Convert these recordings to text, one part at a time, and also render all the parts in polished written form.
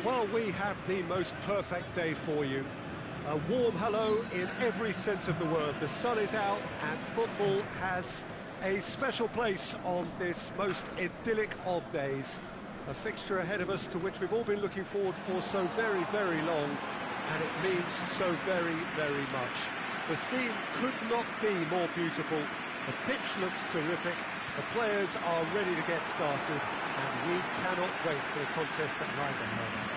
Well, we have the most perfect day for you. A warm hello in every sense of the word. The sun is out and football has a special place on this most idyllic of days. A fixture ahead of us to which we've all been looking forward for so very, very long, and it means so very, very much. The scene could not be more beautiful. The pitch looks terrific. The players are ready to get started, and we cannot wait for the contest that lies ahead.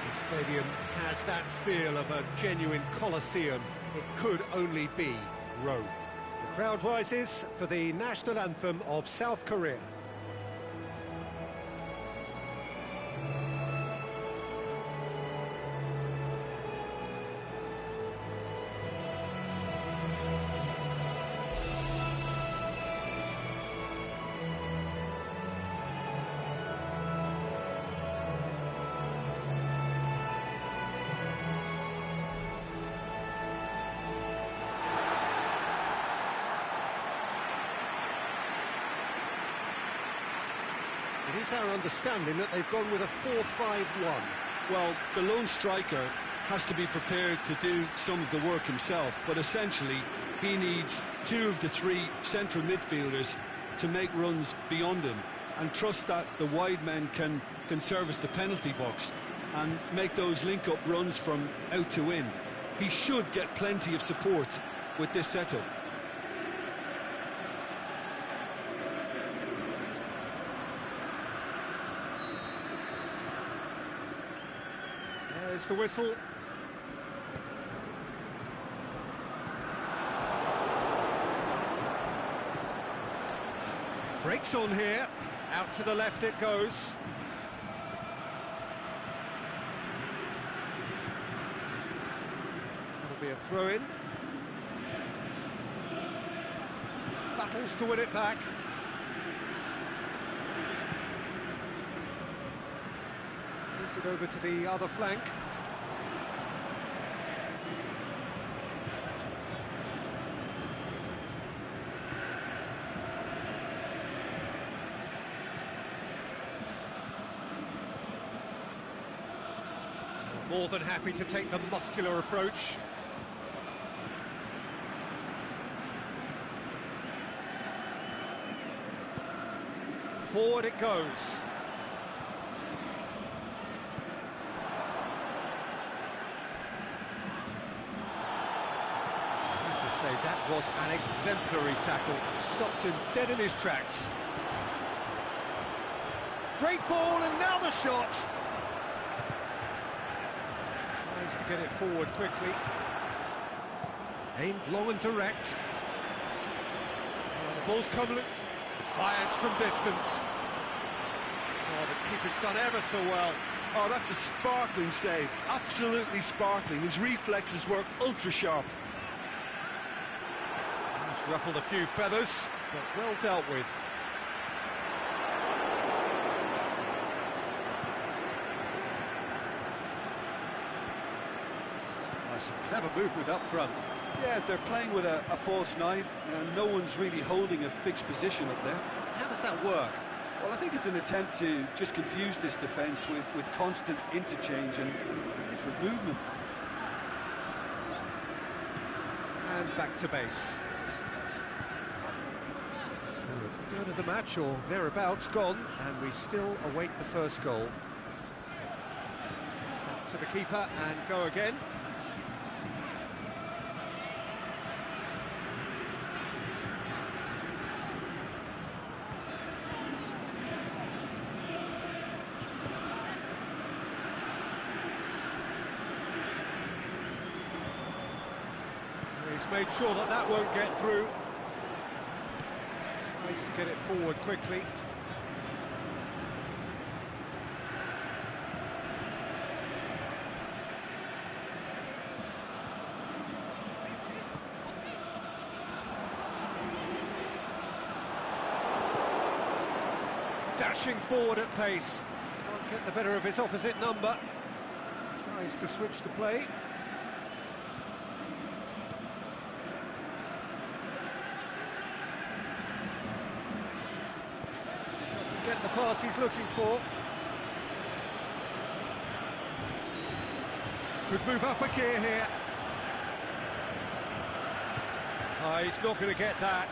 The stadium has that feel of a genuine Colosseum. It could only be Rome. The crowd rises for the national anthem of South Korea. It is our understanding that they've gone with a 4-5-1. Well, the lone striker has to be prepared to do some of the work himself, but essentially he needs two of the three central midfielders to make runs beyond him and trust that the wide men can service the penalty box and make those link-up runs from out to in. He should get plenty of support with this setup. There's the whistle. Breaks on here. Out to the left it goes. That'll be a throw-in. Battles to win it back. Moves it over to the other flank. More than happy to take the muscular approach. Forward it goes. I have to say, that was an exemplary tackle. Stopped him dead in his tracks. Great ball, and now the shot. To get it forward quickly. Aimed long and direct. The ball's come loose. Fires from distance. Oh, the keeper's done ever so well. Oh, that's a sparkling save. Absolutely sparkling. His reflexes work ultra sharp. He's ruffled a few feathers, but well dealt with. Some clever movement up front. Yeah, they're playing with a false nine, and no one's really holding a fixed position up there. How does that work? Well, I think it's an attempt to just confuse this defence with constant interchange and different movement. And back to base. So a third of the match, or thereabouts, gone, and we still await the first goal. Back to the keeper, and go again. He's made sure that that won't get through. Tries to get it forward quickly. Dashing forward at pace. Can't get the better of his opposite number. Tries to switch the play. Get the pass he's looking for. Could move up a gear here. Oh, he's not going to get that.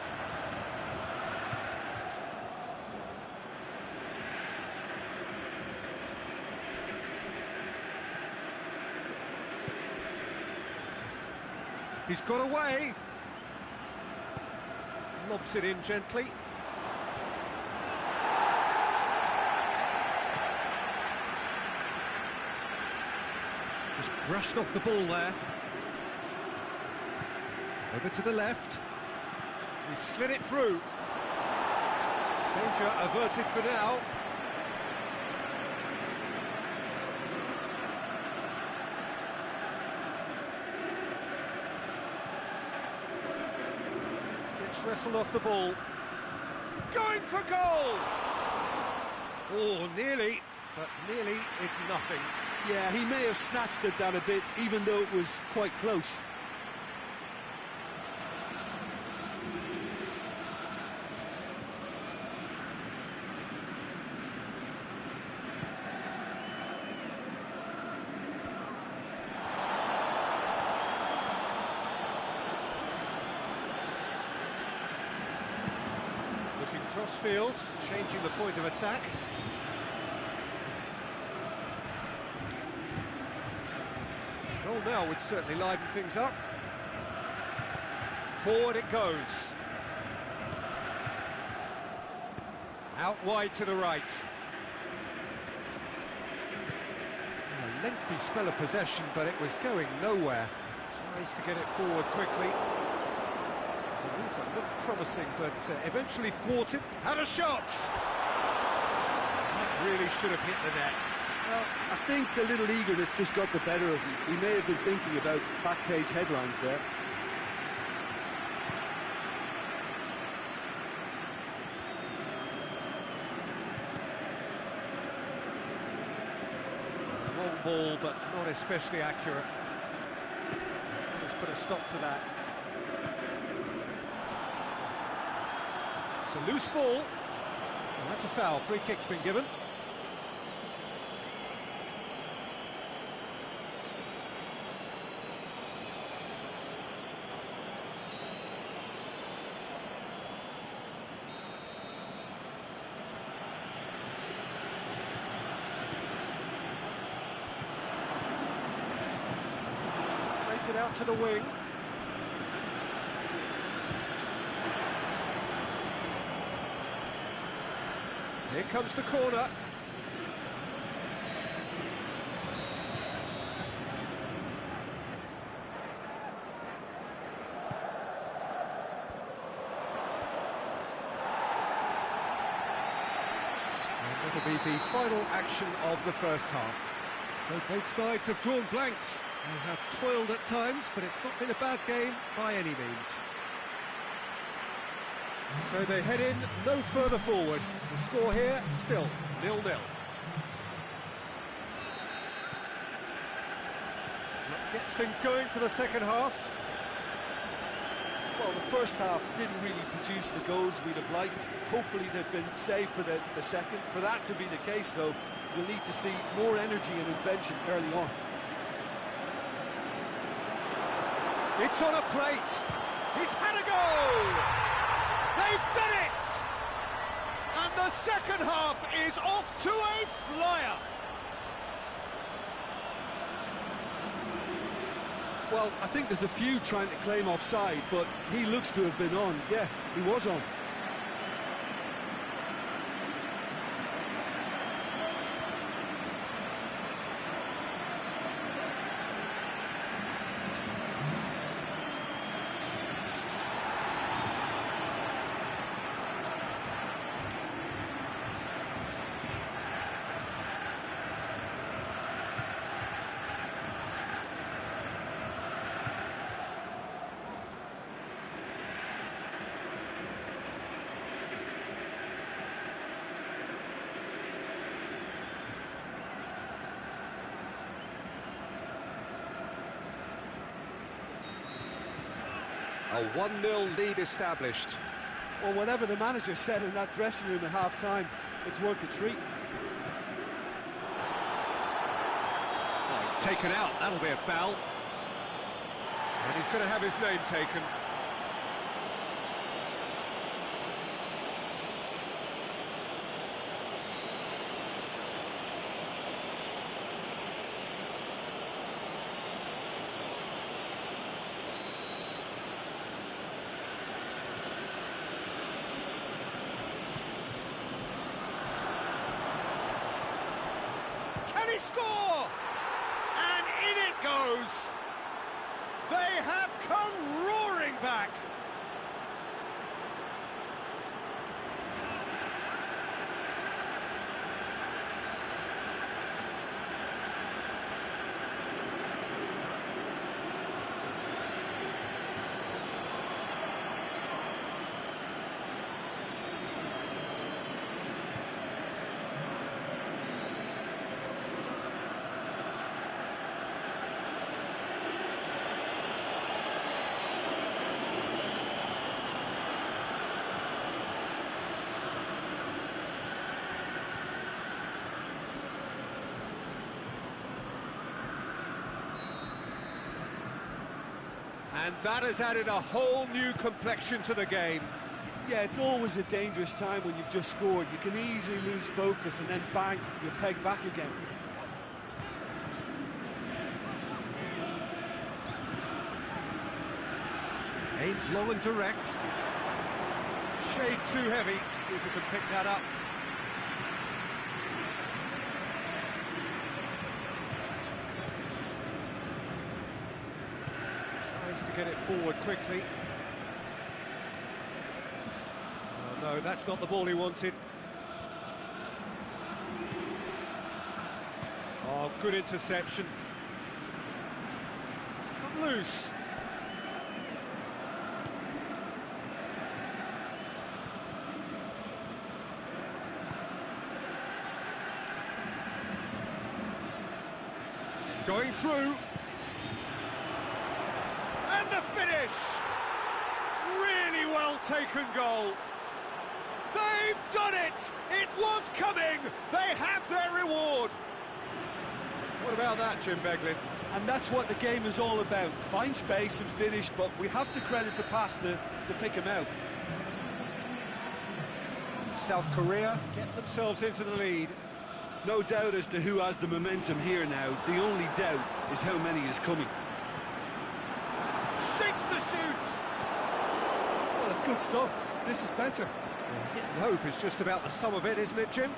He's got away. Lobs it in gently. Just brushed off the ball there. Over to the left. He slid it through. Danger averted for now. Gets wrestled off the ball. Going for goal! Oh, nearly, but nearly is nothing. Yeah, he may have snatched at that a bit, even though it was quite close. Looking cross-field, changing the point of attack. Goal now would certainly liven things up. Forward it goes. Out wide to the right. A lengthy spell of possession, but it was going nowhere. Tries to get it forward quickly. The move looked promising, but eventually thwarted. Had a shot! That really should have hit the net. Well, I think a little eagerness just got the better of him. He may have been thinking about back-page headlines there. Long ball, but not especially accurate. Let's put a stop to that. It's a loose ball. Well, that's a foul. Free kick's been given. Plays it out to the wing. Here comes the corner. And that'll be the final action of the first half. So both sides have drawn blanks. They have toiled at times, but it's not been a bad game by any means. So they head in no further forward. The score here still 0-0. That gets things going for the second half. Well, the first half didn't really produce the goals we'd have liked. Hopefully they've been saved for the second. For that to be the case, though, we'll need to see more energy and invention early on. It's on a plate. He's had a goal! They've done it! And the second half is off to a flyer! Well, I think there's a few trying to claim offside, but he looks to have been on. Yeah, he was on. A 1-0 lead established. Well, whatever the manager said in that dressing room at half-time, it's worth the treat. Oh, he's taken out, that'll be a foul. And he's going to have his name taken. Can he score? And in it goes! They have come roaring back! And that has added a whole new complexion to the game. Yeah, it's always a dangerous time when you've just scored. You can easily lose focus and then bang, you're pegged back again. Aimed long and direct. Shade too heavy. Keeper can pick that up. To get it forward quickly. Oh, no, that's not the ball he wanted. Oh, good interception. It's come loose. Going through. And the finish! Really well taken goal. They've done it! It was coming! They have their reward! What about that, Jim Beglin? And that's what the game is all about. Find space and finish, but we have to credit the passer to pick him out. South Korea get themselves into the lead. No doubt as to who has the momentum here now. The only doubt is how many is coming. Shapes the shoots! Well, it's good stuff. This is better. Hit and hope is just about the sum of it, isn't it, Jim?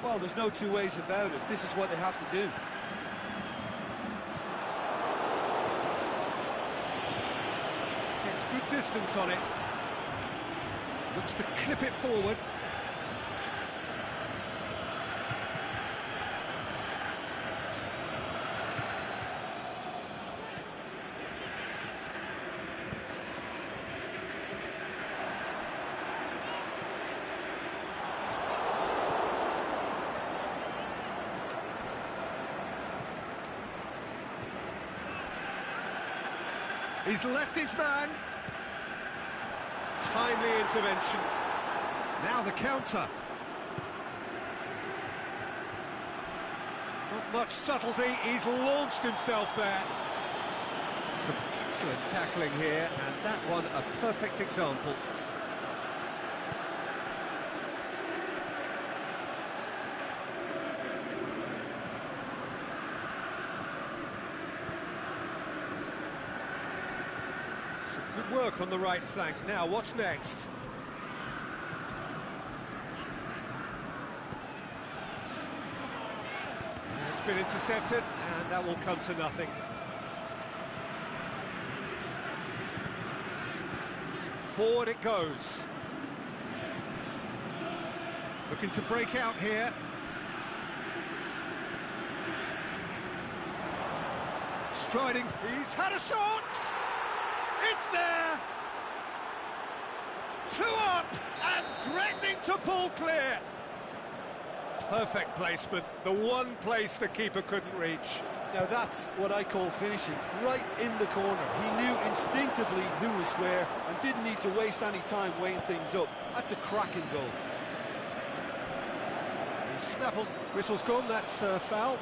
Well, there's no two ways about it. This is what they have to do. Gets good distance on it. Looks to clip it forward. He's left his man. Timely intervention. Now the counter. Not much subtlety, he's launched himself there. Some excellent tackling here, and that one a perfect example. Good work on the right flank. Now, what's next? It's been intercepted, and that will come to nothing. Forward it goes. Looking to break out here. Striding, he's had a shot! It's there! 2 up and threatening to pull clear. Perfect placement, the one place the keeper couldn't reach. Now that's what I call finishing, right in the corner. He knew instinctively who was where and didn't need to waste any time weighing things up. That's a cracking goal. He's snaffled, whistle's gone, that's foul.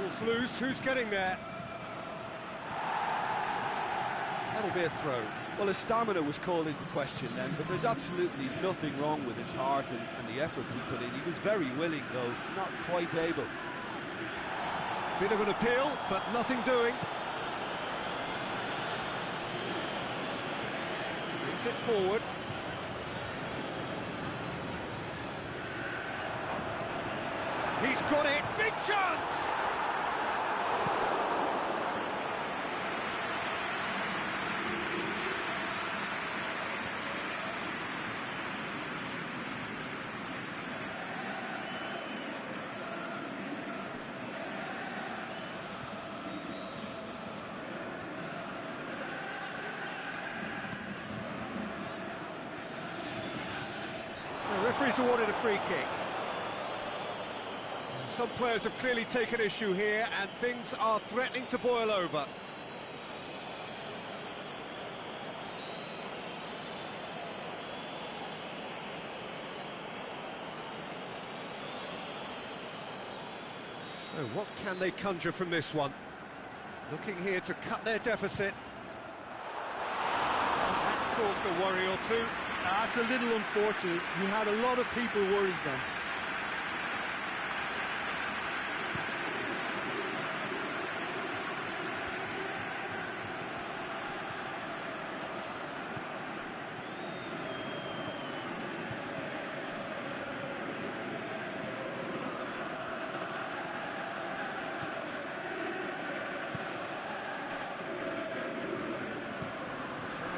Ball's loose, who's getting there? That'll be a throw. Well, his stamina was called into question then, but there's absolutely nothing wrong with his heart and the efforts he put in. He was very willing, though, not quite able. Bit of an appeal, but nothing doing. Brings it forward. He's got it, big chance! The referee's awarded a free kick. Some players have clearly taken issue here, and things are threatening to boil over. So what can they conjure from this one? Looking here to cut their deficit. That's caused a worry or two. That's a little unfortunate. He had a lot of people worried then.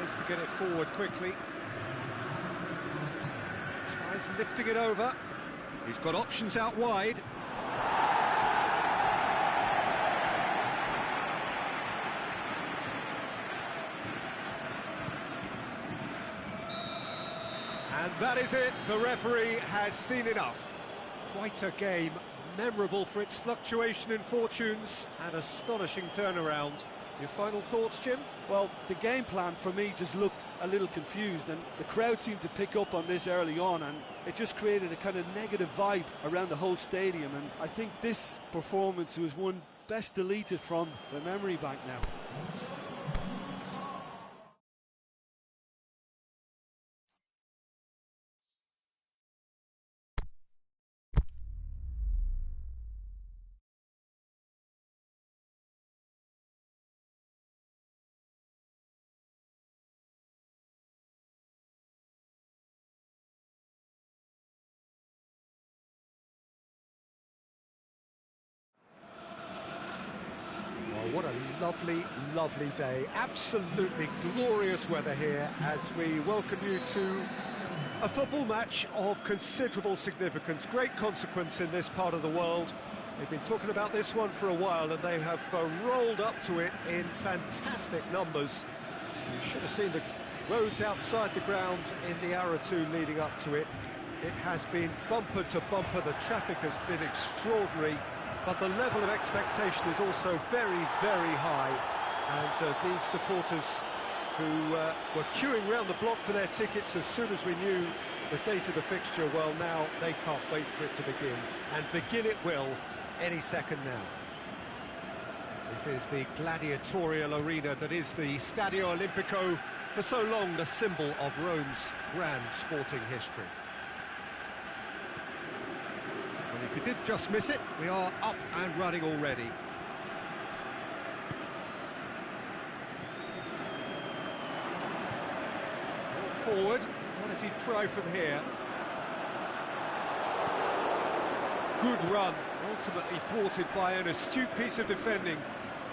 To get it forward quickly. Tries lifting it over. He's got options out wide. And that is it. The referee has seen enough. Quite a game, memorable for its fluctuation in fortunes and astonishing turnaround. Your final thoughts, Jim? Well, the game plan for me just looked a little confused, and the crowd seemed to pick up on this early on, and it just created a kind of negative vibe around the whole stadium, and I think this performance was one best deleted from the memory bank now. What a lovely, lovely day. Absolutely glorious weather here as we welcome you to a football match of considerable significance, great consequence in this part of the world. They've been talking about this one for a while, and they have rolled up to it in fantastic numbers. You should have seen the roads outside the ground in the hour or two leading up to it. It has been bumper to bumper. The traffic has been extraordinary. But the level of expectation is also very, very high. And these supporters who were queuing round the block for their tickets as soon as we knew the date of the fixture, well, now they can't wait for it to begin. And begin it will any second now. This is the gladiatorial arena that is the Stadio Olimpico, for so long the symbol of Rome's grand sporting history. And if you did just miss it, we are up and running already. Forward, what does he try from here? Good run, ultimately thwarted by an astute piece of defending.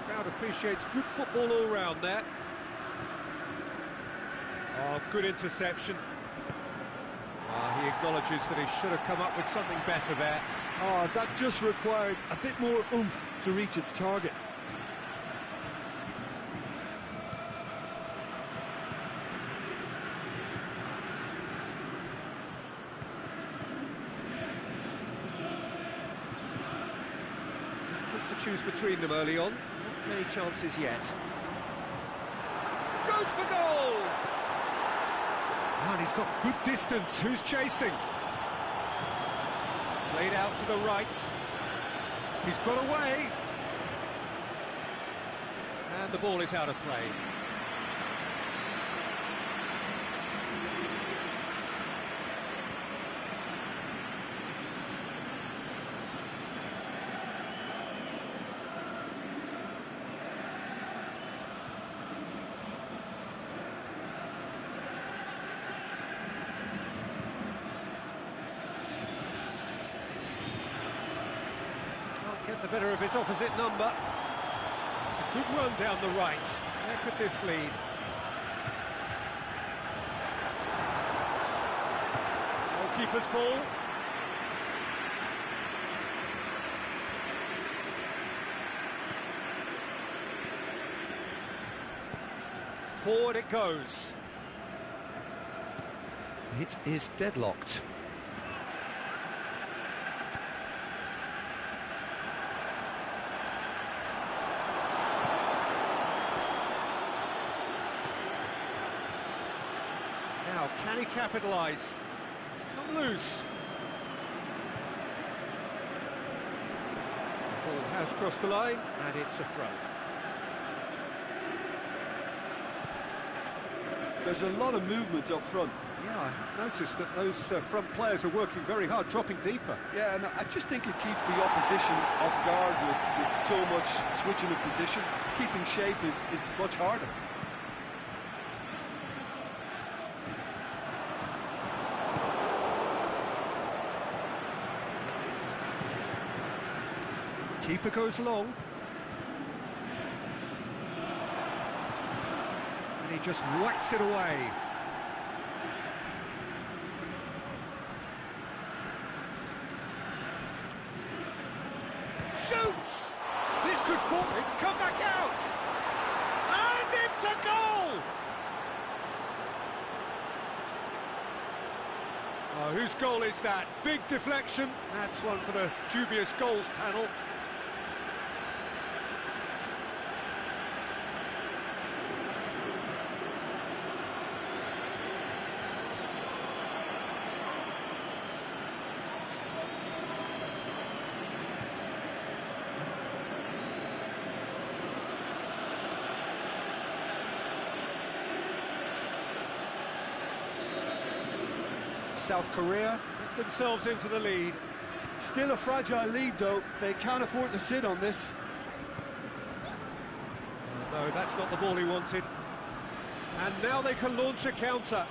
Crowd appreciates good football all round there. Oh, good interception. He acknowledges that he should have come up with something better there. Oh, that just required a bit more oomph to reach its target. Difficult to choose between them early on. Not many chances yet. Goes for goal! And he's got good distance. Who's chasing? Played out to the right. He's got away. And the ball is out of play. Get the better of his opposite number. It's a good run down the right. Where could this lead? Goalkeeper's ball. Forward it goes. It is deadlocked. Now, can he capitalise? It's come loose. The ball has crossed the line, and it's a throw. There's a lot of movement up front. Yeah, I've noticed that those front players are working very hard, dropping deeper. Yeah, and I just think it keeps the opposition off guard with so much switching of position. Keeping shape is much harder. Keeper goes long. And he just whacks it away. Shoots! This could fall. It's come back out. And it's a goal! Oh, whose goal is that? Big deflection. That's one for the dubious goals panel. South Korea get themselves into the lead. Still a fragile lead, though. They can't afford to sit on this. No, that's not the ball he wanted. And now they can launch a counter.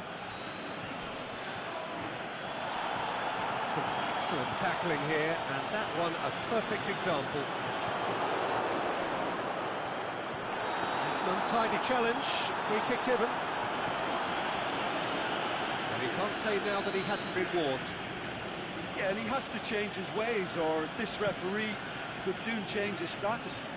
Some excellent tackling here, and that one a perfect example. It's an untidy challenge, free kick given. He can't say now that he hasn't been warned. Yeah, and he has to change his ways, or this referee could soon change his status.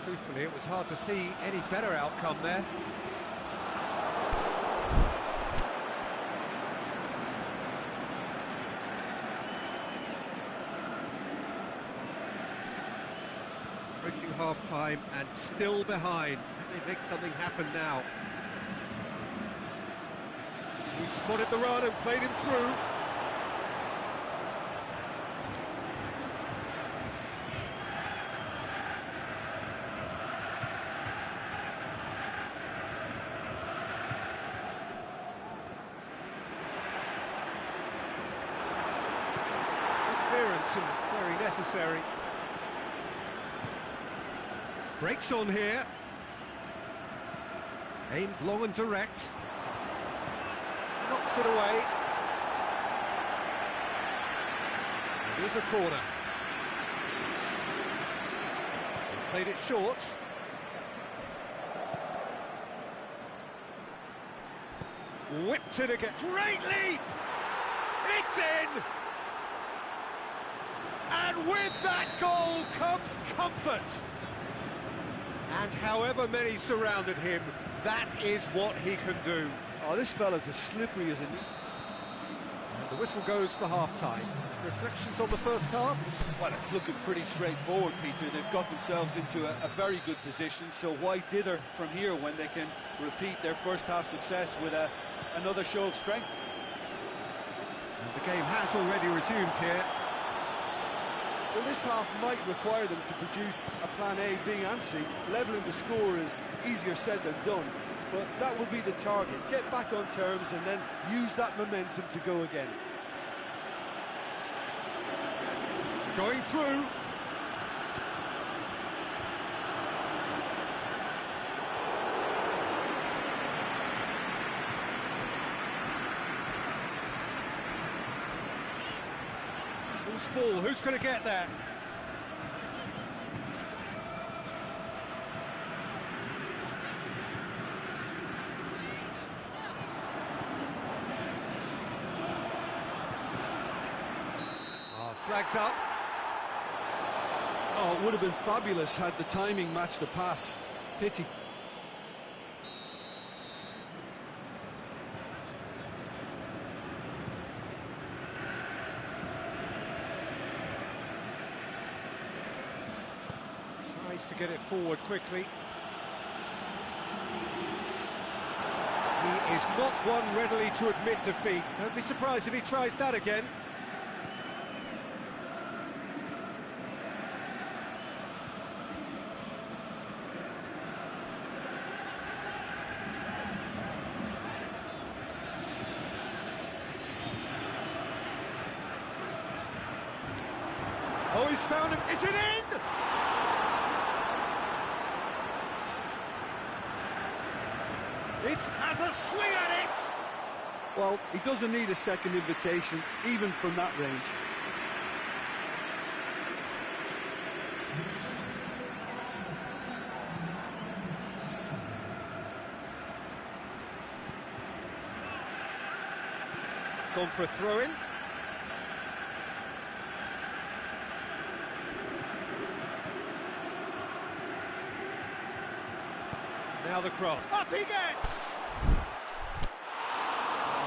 Truthfully, it was hard to see any better outcome there. Approaching half-time and still behind. Can they make something happen now? He spotted the run and played him through. Good clearance and very necessary. Breaks on here. Aimed long and direct. Knocks it away. It is a corner. They've played it short. Whipped it again. Great leap! It's in! And with that goal comes comfort. And however many surrounded him, that is what he can do. Oh, this fella's as slippery as a... And the whistle goes for half-time. Reflections on the first half? Well, it's looking pretty straightforward, Peter. They've got themselves into a very good position, so why dither from here when they can repeat their first half success with a another show of strength. And the game has already resumed here. Well, this half might require them to produce a plan A, B and C. Levelling the score is easier said than done, but that will be the target. Get back on terms and then use that momentum to go again. Going through. Loose ball, who's going to get that? Flags up. Oh, it would have been fabulous had the timing matched the pass. Pity. Tries to get it forward quickly. He is not one readily to admit defeat. Don't be surprised if he tries that again. Oh, he's found him. Is it in? It has a swing at it! Well, he doesn't need a second invitation, even from that range. It's gone for a throw-in. Now the cross. Up he gets!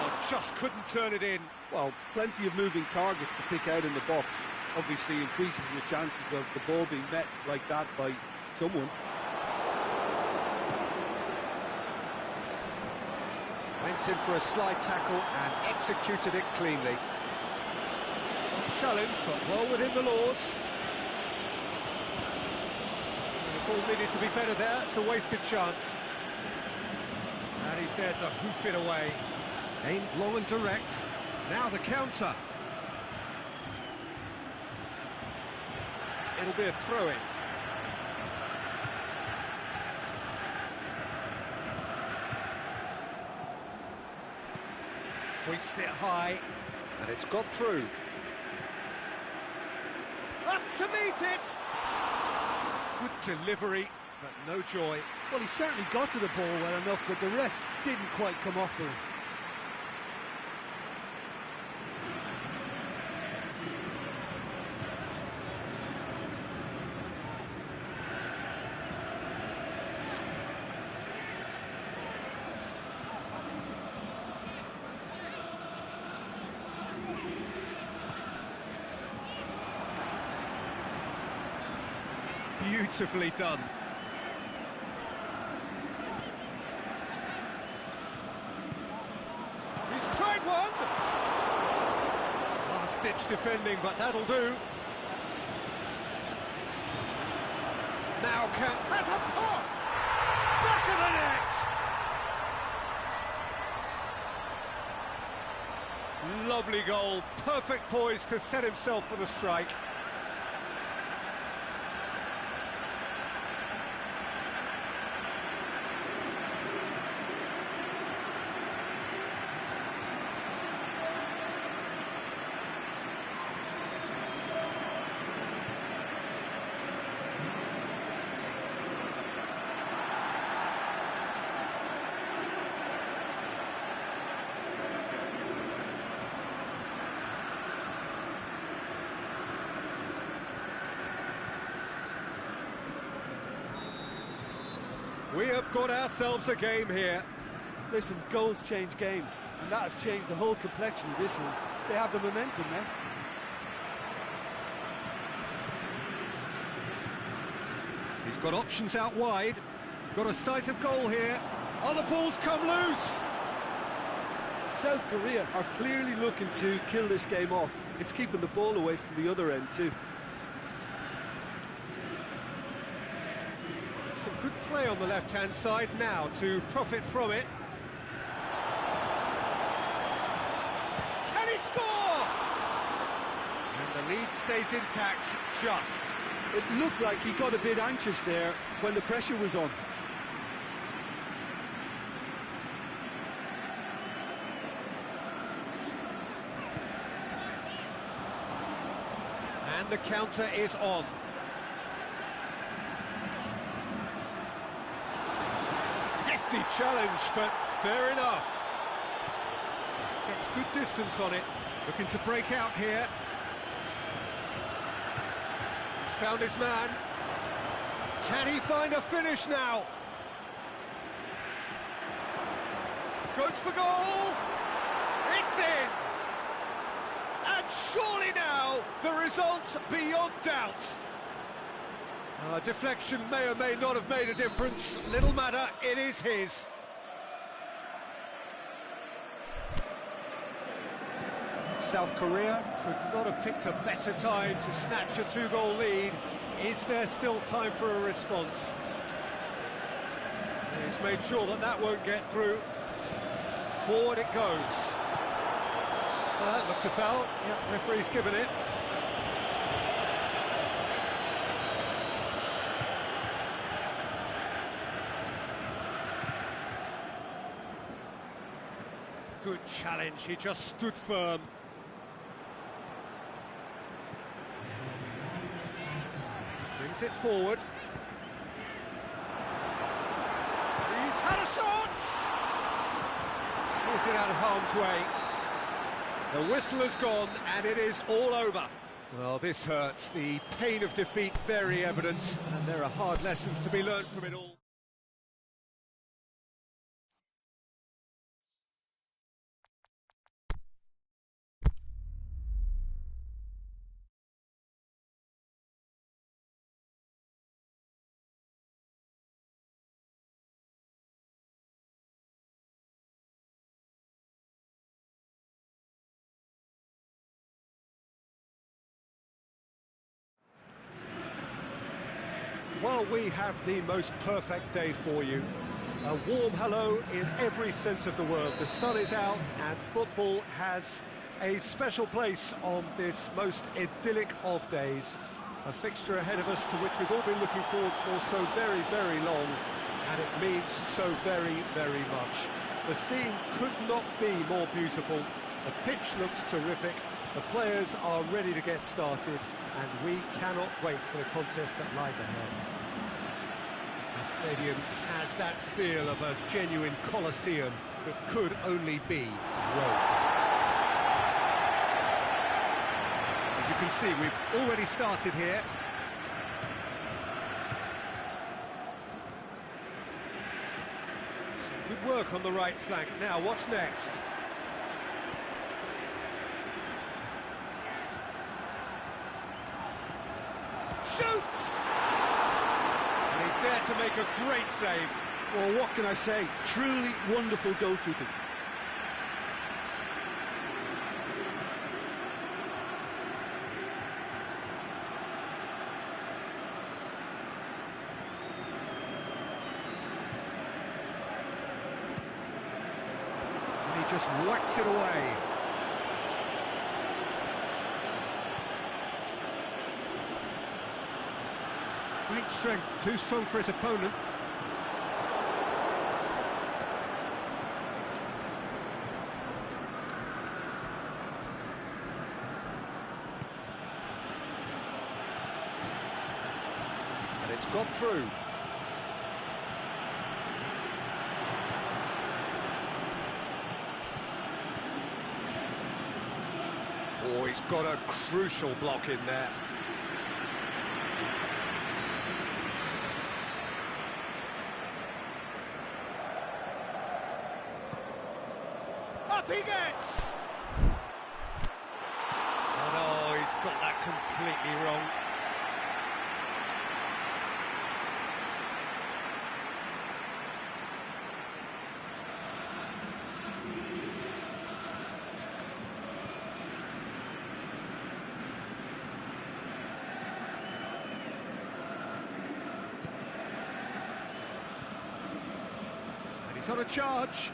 Oh, just couldn't turn it in. Well, plenty of moving targets to pick out in the box. Obviously increases your chances of the ball being met like that by someone. Went in for a slide tackle and executed it cleanly. Challenge, but well within the laws. The ball needed to be better there, it's a wasted chance. And he's there to hoof it away. Aimed long and direct. Now the counter. It'll be a throw-in. Hoists it high. And it's got through. Up to meet it! Good delivery, but no joy. Well, he certainly got to the ball well enough, but the rest didn't quite come off for him. Beautifully done. He's tried one! Last-ditch defending, but that'll do. Now has a pop! Back of the net! Lovely goal, perfect poise to set himself for the strike. We have got ourselves a game here. Listen, goals change games, and that has changed the whole complexion of this one. They have the momentum now. He's got options out wide. Got a sight of goal here. Oh, the ball's come loose. South Korea are clearly looking to kill this game off. It's keeping the ball away from the other end too. Some good play on the left-hand side now to profit from it. Can he score? And the lead stays intact, just. It looked like he got a bit anxious there when the pressure was on. And the counter is on. Hefty challenge, but fair enough. Gets good distance on it. Looking to break out here. He's found his man. Can he find a finish now? Goes for goal. It's in. And surely now, the result beyond doubt. Deflection may or may not have made a difference. Little matter, it is his. South Korea could not have picked a better time to snatch a two-goal lead. Is there still time for a response? He's made sure that that won't get through. Forward it goes. That looks a foul. Yeah, referee's given it. Good challenge, he just stood firm. Brings it forward. He's had a shot! Clears it out of harm's way. The whistle has gone, and it is all over. Well, this hurts. The pain of defeat very evident, and there are hard lessons to be learned from it all. Well, we have the most perfect day for you. A warm hello in every sense of the word. The sun is out and football has a special place on this most idyllic of days. A fixture ahead of us to which we've all been looking forward for so very, very long, and it means so very, very much. The scene could not be more beautiful. The pitch looks terrific. The players are ready to get started, and we cannot wait for the contest that lies ahead. The stadium has that feel of a genuine Colosseum. It could only be Rome. As you can see, we've already started here. Some good work on the right flank. Now, what's next? Shoots! And he's there to make a great save. Well, what can I say? Truly wonderful goalkeeping. And he just whacks it away. Great strength, too strong for his opponent. And it's got through. Oh, he's got a crucial block in there. Up he gets! Oh no, he's got that completely wrong. He's on a charge.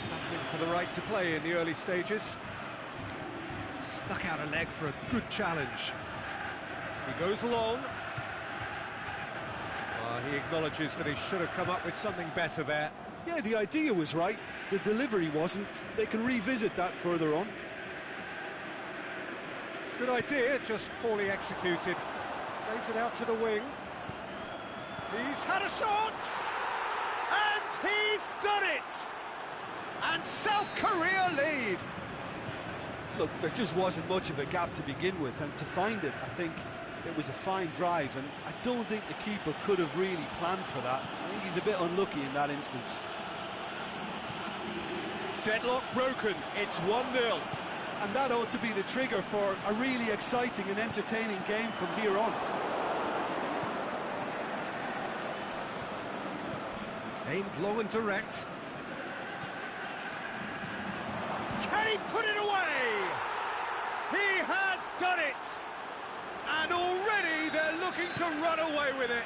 Battling for the right to play in the early stages. Stuck out a leg for a good challenge. He goes long. He acknowledges that he should have come up with something better there. Yeah, the idea was right, the delivery wasn't. They can revisit that further on. Good idea, just poorly executed. Plays it out to the wing. He's had a shot! And he's done it! And South Korea lead! Look, there just wasn't much of a gap to begin with, and to find it, I think it was a fine drive, and I don't think the keeper could have really planned for that. I think he's a bit unlucky in that instance. Deadlock broken, it's 1-0. And that ought to be the trigger for a really exciting and entertaining game from here on. Aimed long and direct. Can he put it away? He has done it! And already they're looking to run away with it.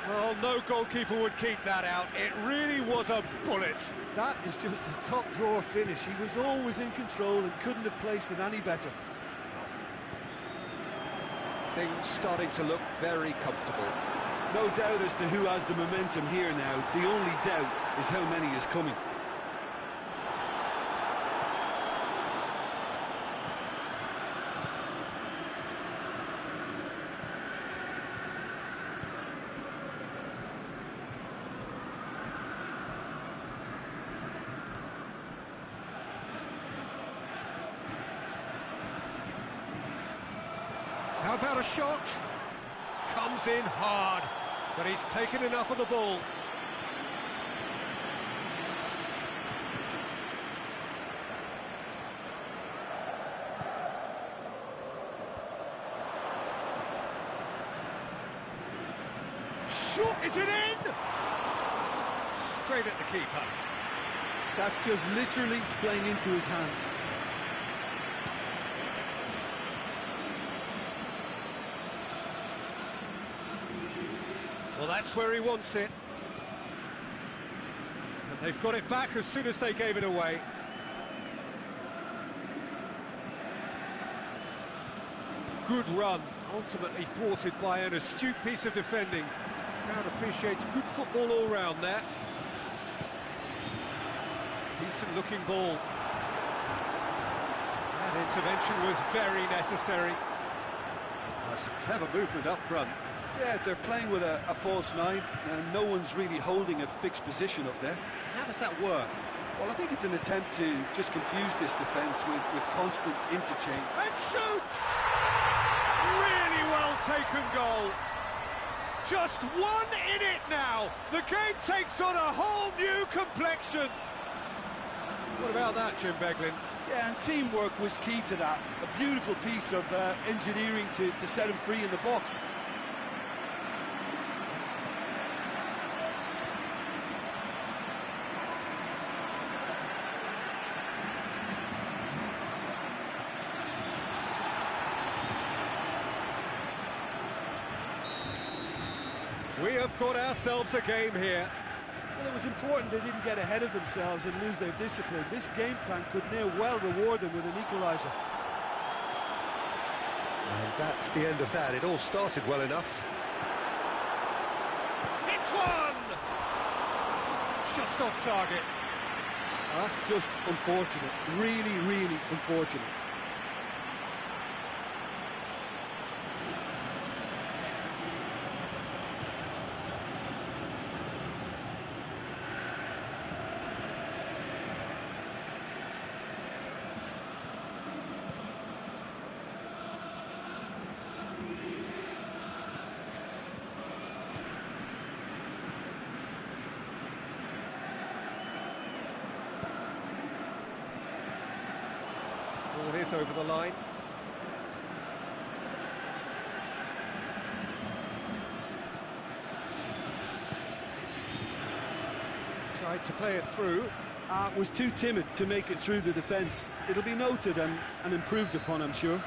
Well, no goalkeeper would keep that out. It really was a bullet. That is just the top drawer finish. He was always in control and couldn't have placed it any better. Things starting to look very comfortable. No doubt as to who has the momentum here now. The only doubt is how many is coming. How about a shot? Comes in hard, but he's taken enough of the ball. Shot, is it in? Straight at the keeper. That's just literally playing into his hands. Well, that's where he wants it. And they've got it back as soon as they gave it away. Good run, ultimately thwarted by an astute piece of defending. Crowd appreciates good football all round there. Decent looking ball. That intervention was very necessary. Some clever movement up front. Yeah, they're playing with a false nine, and no one's really holding a fixed position up there. How does that work? Well, I think it's an attempt to just confuse this defence with constant interchange. And shoots! Really well taken goal. Just one in it now. The game takes on a whole new complexion. What about that, Jim Beglin? Yeah, and teamwork was key to that. A beautiful piece of engineering to set him free in the box. We have got ourselves a game here. Well, it was important they didn't get ahead of themselves and lose their discipline. This game plan could now well reward them with an equaliser. And that's the end of that. It all started well enough. It's one! Just off target. That's just unfortunate. Really, really unfortunate. Ball is over the line. Tried to play it through. Was too timid to make it through the defence. It'll be noted and improved upon, I'm sure.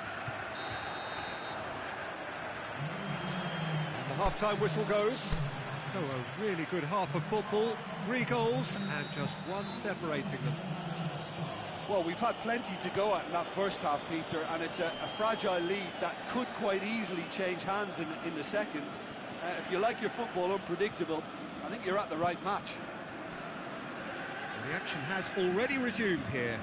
Half-time whistle goes. So a really good half of football. 3 goals and just 1 separating them. Well, we've had plenty to go at in that first half, Peter, and it's a fragile lead that could quite easily change hands in the second. If you like your football unpredictable, I think you're at the right match. The action has already resumed here.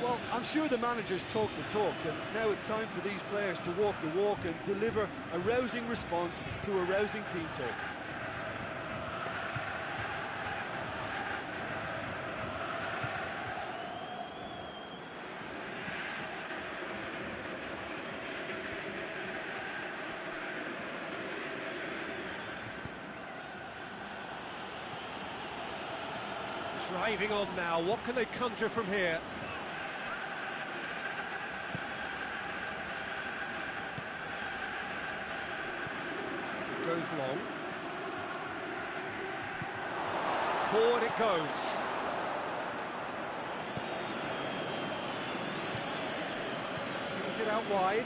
Well, I'm sure the managers talk the talk, and now it's time for these players to walk the walk and deliver a rousing response to a rousing team talk. Driving on now, what can they conjure from here? Goes long. Forward it goes. Kings it out wide.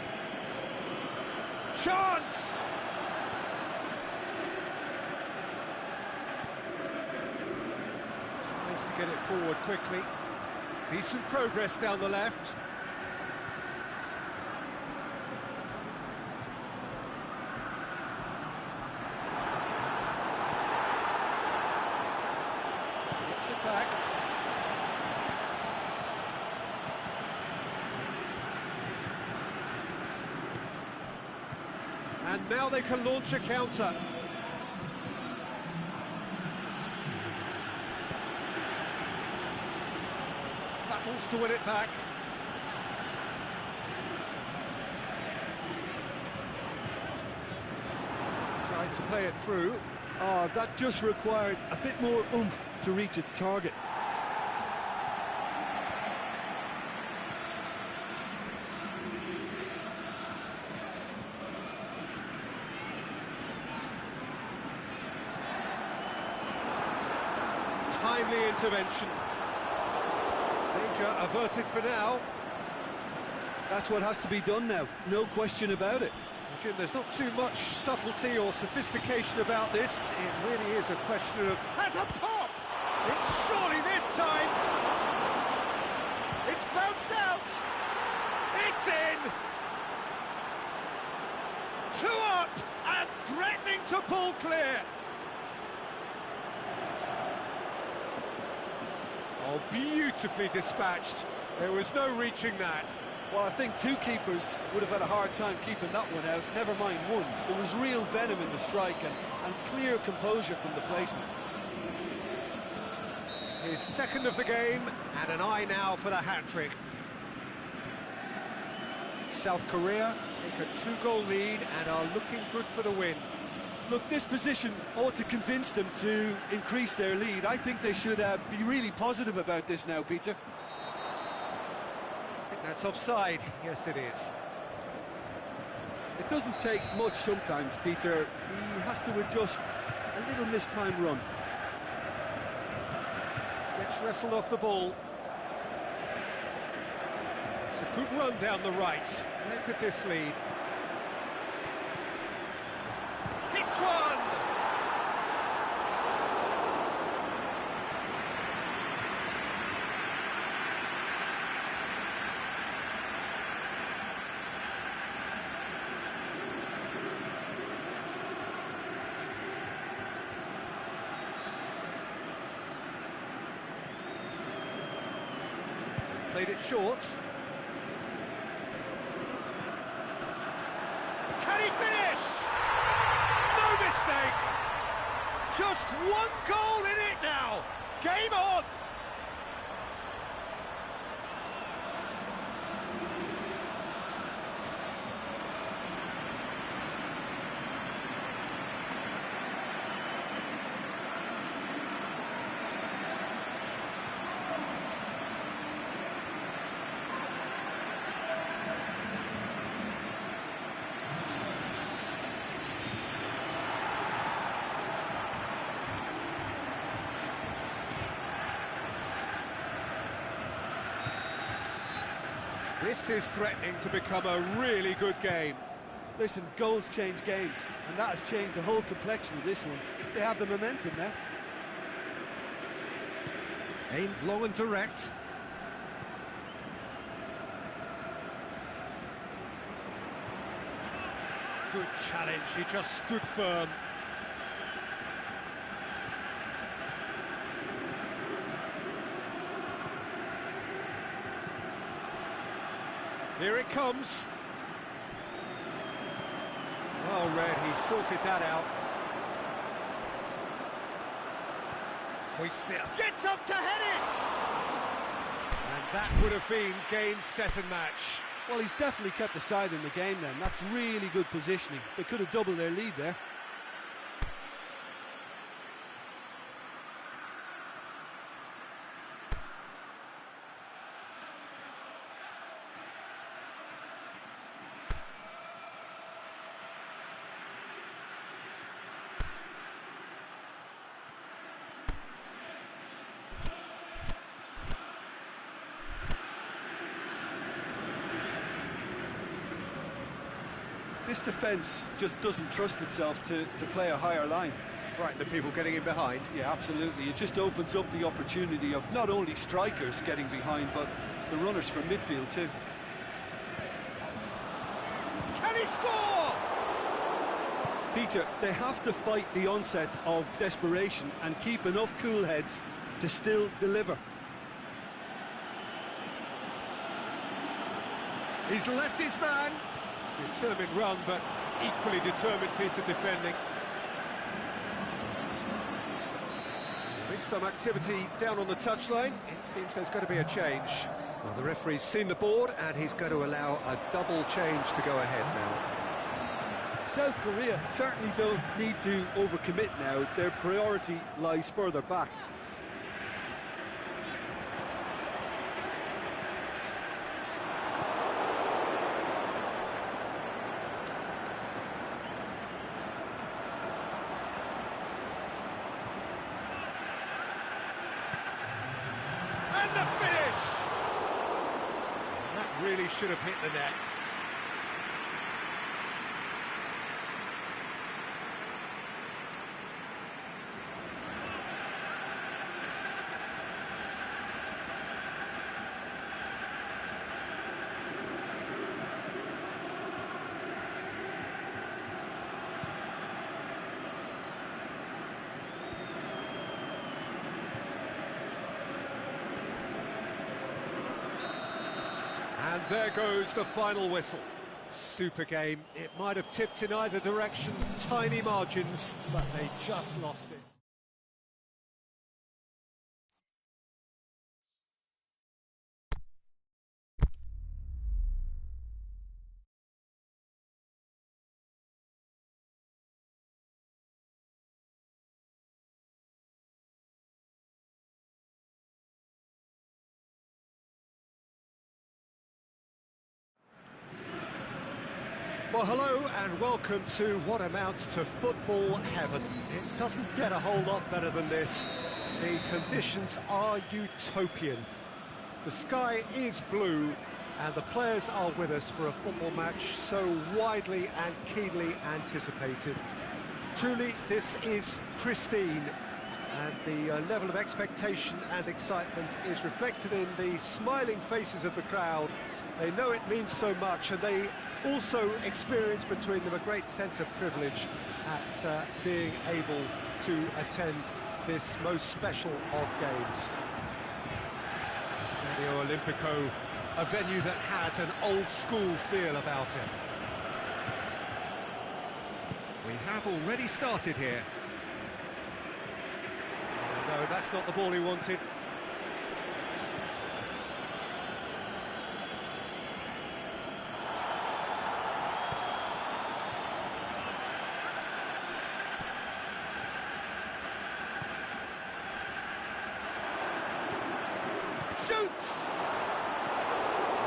Chance! To get it forward quickly. Decent progress down the left. Gets it back. And now they can launch a counter. Battles to win it back. Trying to play it through. Oh, that just required a bit more oomph to reach its target. Timely intervention. Danger averted for now. That's what has to be done now, no question about it. Jim, there's not too much subtlety or sophistication about this. It really is a question of... Has a pop! It's surely this time! It's bounced out! It's in! 2 up and threatening to pull clear! Oh, beautifully dispatched. There was no reaching that. Well, I think 2 keepers would have had a hard time keeping that one out, never mind 1. There was real venom in the strike and clear composure from the placement. His second of the game, and an eye now for the hat-trick. South Korea take a 2-goal lead and are looking good for the win. Look, this position ought to convince them to increase their lead. I think they should be really positive about this now, Peter. I think that's offside. Yes, it is. It doesn't take much sometimes, Peter. He has to adjust a little mistimed run. Gets wrestled off the ball. It's a good run down the right. Where could this lead? Hits one! Played it short. Can he finish? No mistake! Just 1 goal in it now! Game on! This is threatening to become a really good game. Listen, goals change games, and that has changed the whole complexion of this one. They have the momentum now. Aimed long and direct. Good challenge, he just stood firm. Here it comes. Well read, he sorted that out. Gets up to head it! And that would have been game, set and match. Well, he's definitely kept the side in the game then. That's really good positioning. They could have doubled their lead there. This defence just doesn't trust itself to play a higher line. Frighten the people getting in behind. Yeah, absolutely. It just opens up the opportunity of not only strikers getting behind, but the runners from midfield too. Can he score? Peter, they have to fight the onset of desperation and keep enough cool heads to still deliver. He's left his man. Determined run, but equally determined piece of defending. There's some activity down on the touchline. It seems there's going to be a change. Well, the referee's seen the board, and he's going to allow a double change to go ahead now. South Korea certainly don't need to overcommit now. Their priority lies further back. And the finish! That really should have hit the net. And there goes the final whistle. Super game. It might have tipped in either direction, tiny margins, but they just lost it. Well, hello and welcome to what amounts to football heaven. It doesn't get a whole lot better than this. The conditions are utopian. The sky is blue and the players are with us for a football match so widely and keenly anticipated. Truly, this is pristine, and the level of expectation and excitement is reflected in the smiling faces of the crowd. They know it means so much, and they also experience between them a great sense of privilege at being able to attend this most special of games. Stadio Olimpico, a venue that has an old-school feel about it. We have already started here. Oh, no, that's not the ball he wanted. Shoots!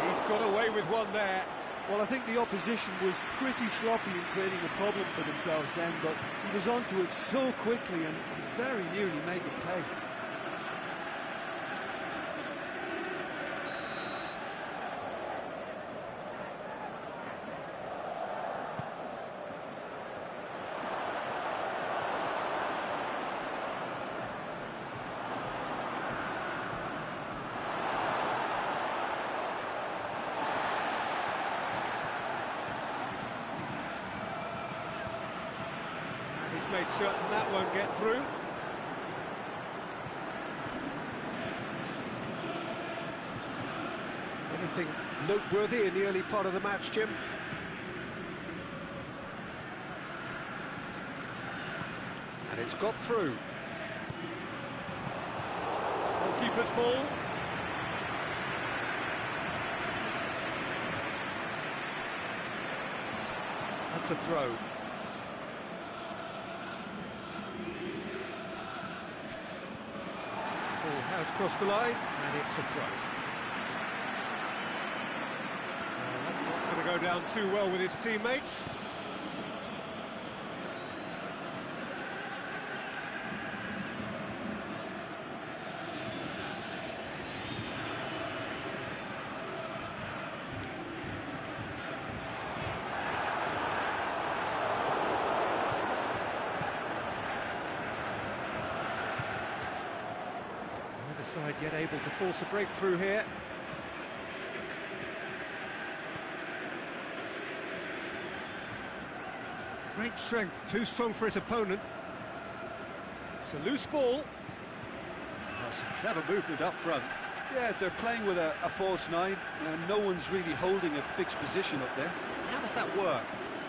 He's got away with one there. Well, I think the opposition was pretty sloppy in creating a problem for themselves then, but he was onto it so quickly and very nearly made them pay. He's made certain that won't get through. Anything noteworthy in the early part of the match, Jim? And it's got through. Goalkeeper's ball. That's a throw. Ball has crossed the line, and it's a throw. That's not going to go down too well with his teammates. Side yet able to force a breakthrough here. Great strength, too strong for his opponent. It's a loose ball. Oh, some clever movement up front. Yeah, they're playing with a false nine, and no one's really holding a fixed position up there. How does that work?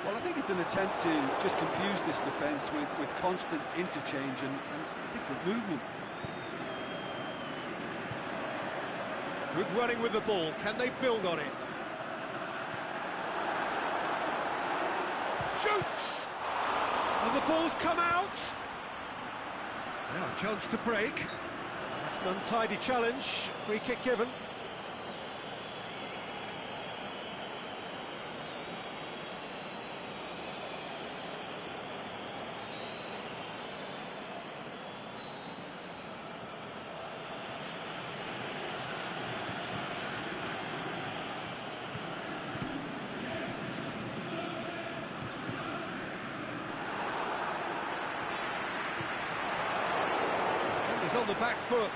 Well, I think it's an attempt to just confuse this defence with constant interchange and different movement. Good running with the ball. Can they build on it? Shoots! And the ball's come out. Now a chance to break. That's an untidy challenge. Free kick given. He's on the back foot.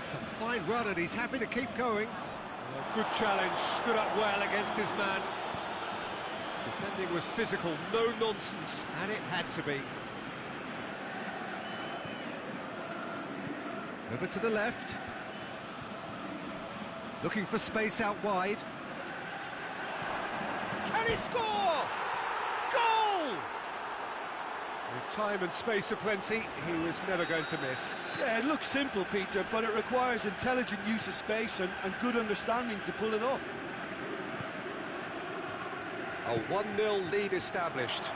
It's a fine run and he's happy to keep going. Oh, good challenge, stood up well against his man. Defending was physical, no nonsense, and it had to be. Over to the left. Looking for space out wide. Can he score? Goal! With time and space aplenty, he was never going to miss. Yeah, it looks simple, Peter, but it requires intelligent use of space and good understanding to pull it off. A 1-0 lead established.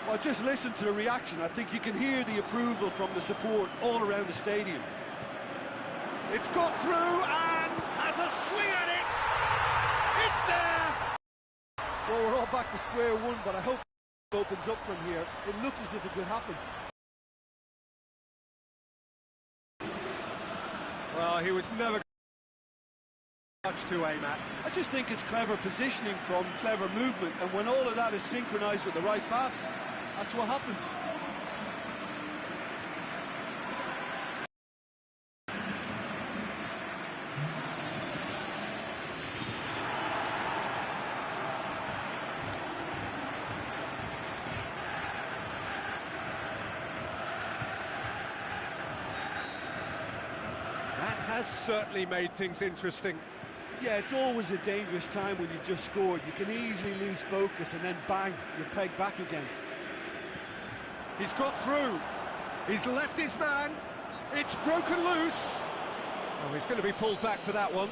Well, just listen to the reaction. I think you can hear the approval from the support all around the stadium. It's got through and has a swing at it. It's there. Well, we're all back to square one, but I hope it opens up from here. It looks as if it could happen. Well, he was never much to aim at. I just think it's clever positioning from clever movement, and when all of that is synchronised with the right pass, that's what happens. Has certainly made things interesting. Yeah, it's always a dangerous time when you've just scored. You can easily lose focus and then bang, you're pegged back again. He's got through. He's left his man. It's broken loose. Oh, he's going to be pulled back for that one.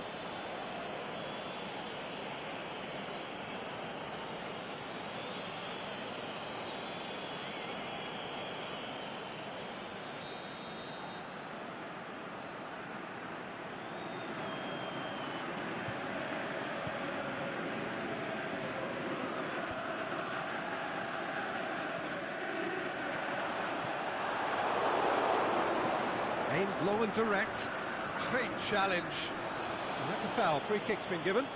Aimed low and direct. Great challenge. And that's a foul. Free kick's been given.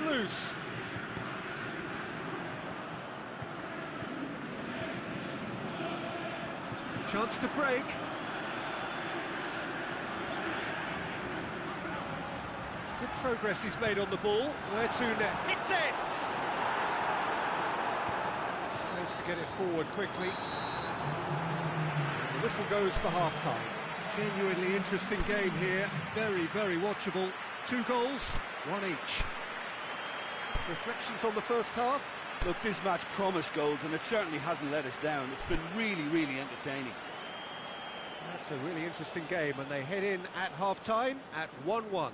loose. Chance to break. It's good progress he's made on the ball. Where to now? Hits it! Tries to get it forward quickly. The whistle goes for half-time. Genuinely interesting game here. Very, very watchable. 2 goals, 1 each. Reflections on the first half? Look, this match promised goals, and it certainly hasn't let us down. It's been really, really entertaining. That's a really interesting game, and they head in at half-time at 1-1.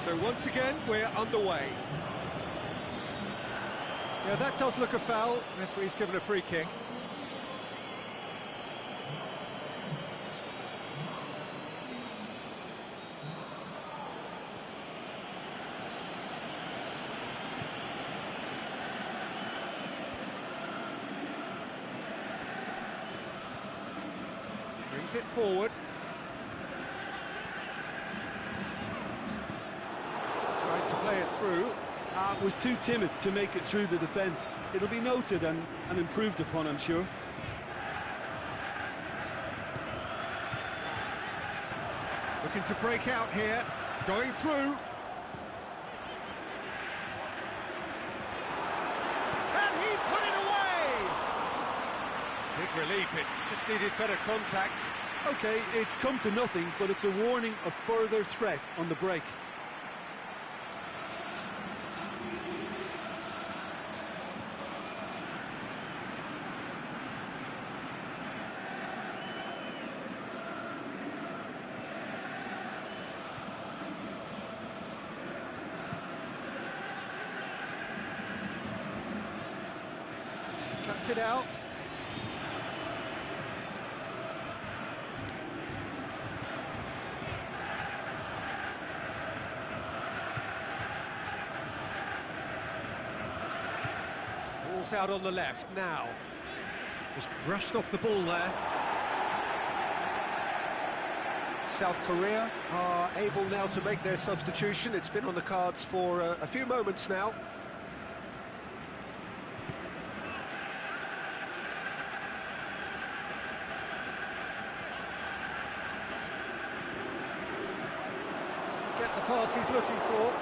So once again, we're underway. Yeah, that does look a foul. Referee's given a free kick. Brings it forward. Trying to play it through. Was too timid to make it through the defence. It'll be noted and improved upon, I'm sure. Looking to break out here. Going through. Can he put it away? Big relief, it just needed better contact. OK, it's come to nothing, but it's a warning of further threat on the break. Cuts it out. Ball's out on the left now. Just brushed off the ball there. South Korea are able now to make their substitution. It's been on the cards for a few moments now. Get the pass he's looking for.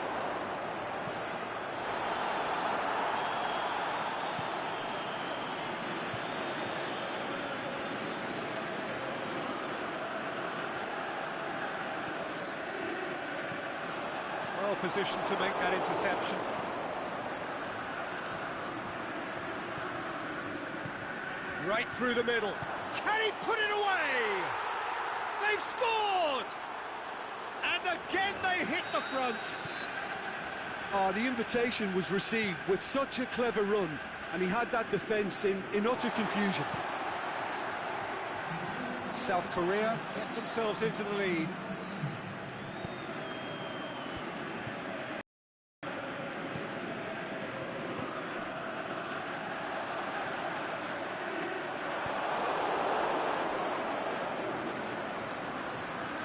Well positioned to make that interception. Right through the middle. Can he put it away? They've scored! And again they hit the front. The invitation was received with such a clever run, and he had that defence in utter confusion. South Korea get themselves into the lead.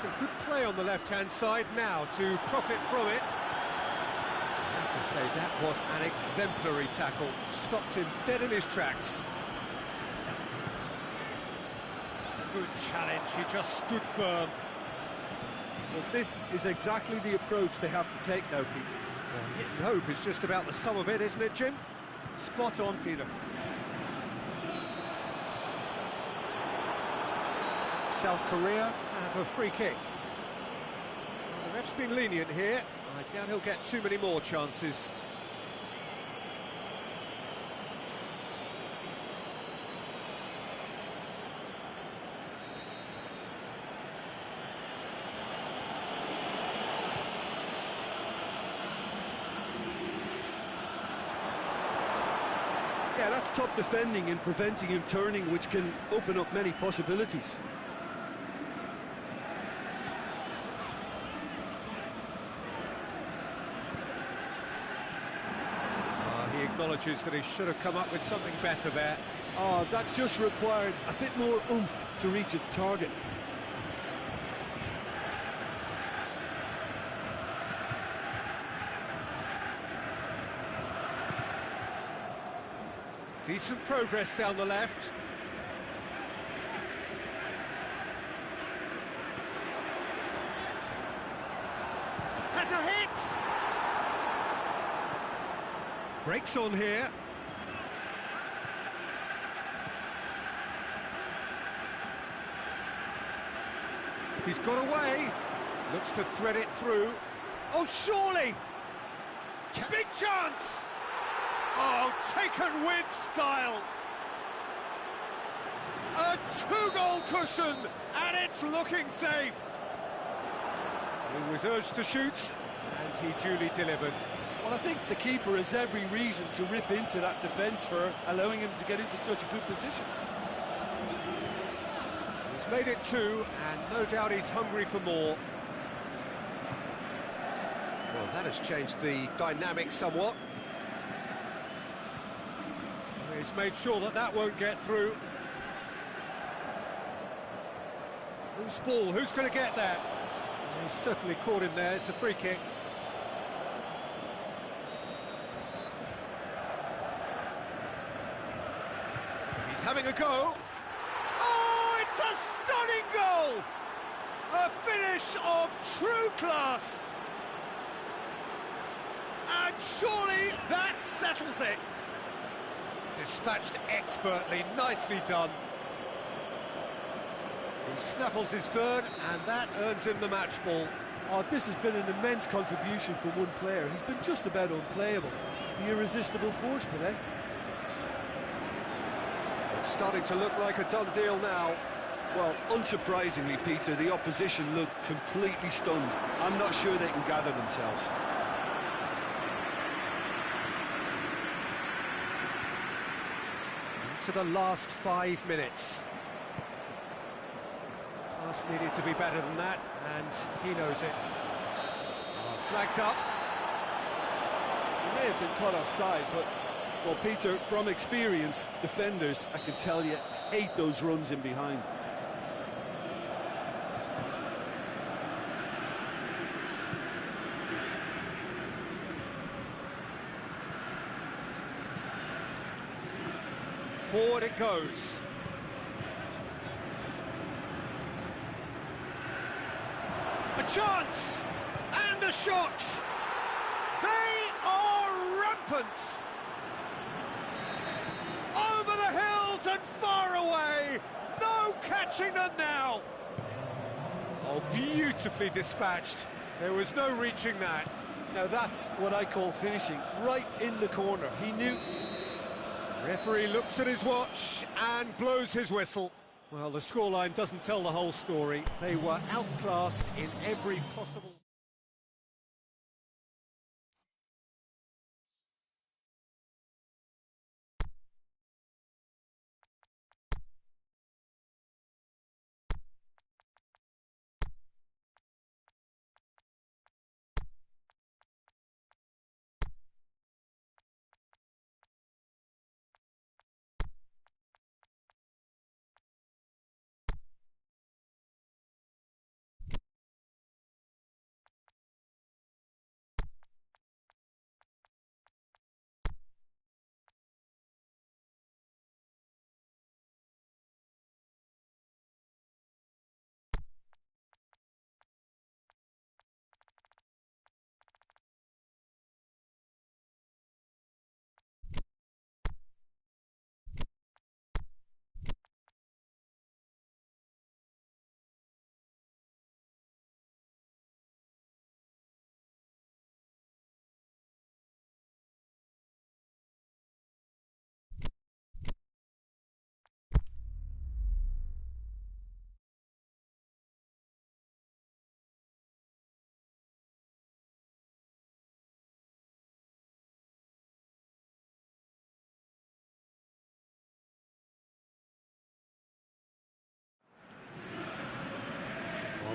Some good play on the left-hand side now to profit from it. I have to say, that was an exemplary tackle. Stopped him dead in his tracks. Good challenge, he just stood firm. Well, this is exactly the approach they have to take now, Peter. Well, hit and hope is just about the sum of it, isn't it, Jim? Spot on, Peter. South Korea have a free kick. Well, the ref's been lenient here. I doubt he'll get too many more chances. Yeah, that's top defending and preventing him turning, which can open up many possibilities. He acknowledges that he should have come up with something better there. Oh, that just required a bit more oomph to reach its target. Decent progress down the left. Has a hit! Breaks on here. He's got away. Looks to thread it through. Oh, surely! Big chance! Oh, taken with style. A two-goal cushion, and it's looking safe. He was urged to shoot, and he duly delivered. Well, I think the keeper has every reason to rip into that defence for allowing him to get into such a good position. He's made it two, and no doubt he's hungry for more. Well, that has changed the dynamic somewhat. He's made sure that that won't get through. Who's ball? Who's going to get that? He's certainly caught him there. It's a free kick. He's having a go. Oh, it's a stunning goal! A finish of true class. And surely that settles it. Dispatched expertly, nicely done. He snaffles his third, and that earns him the match ball. Oh, this has been an immense contribution from one player. He's been just about unplayable. The irresistible force today. It's starting to look like a done deal now. Well, unsurprisingly, Peter, the opposition look completely stunned. I'm not sure they can gather themselves. To the last 5 minutes. Pass needed to be better than that, and he knows it. Flagged up. He may have been caught offside, but, well, Peter, from experience, defenders, I can tell you, hate those runs in behind. Forward it goes. A chance! And a shot! They are rampant! Over the hills and far away! No catching them now! Oh, beautifully dispatched. There was no reaching that. Now that's what I call finishing, right in the corner. He knew... Referee looks at his watch and blows his whistle. Well, the scoreline doesn't tell the whole story. They were outclassed in every possible...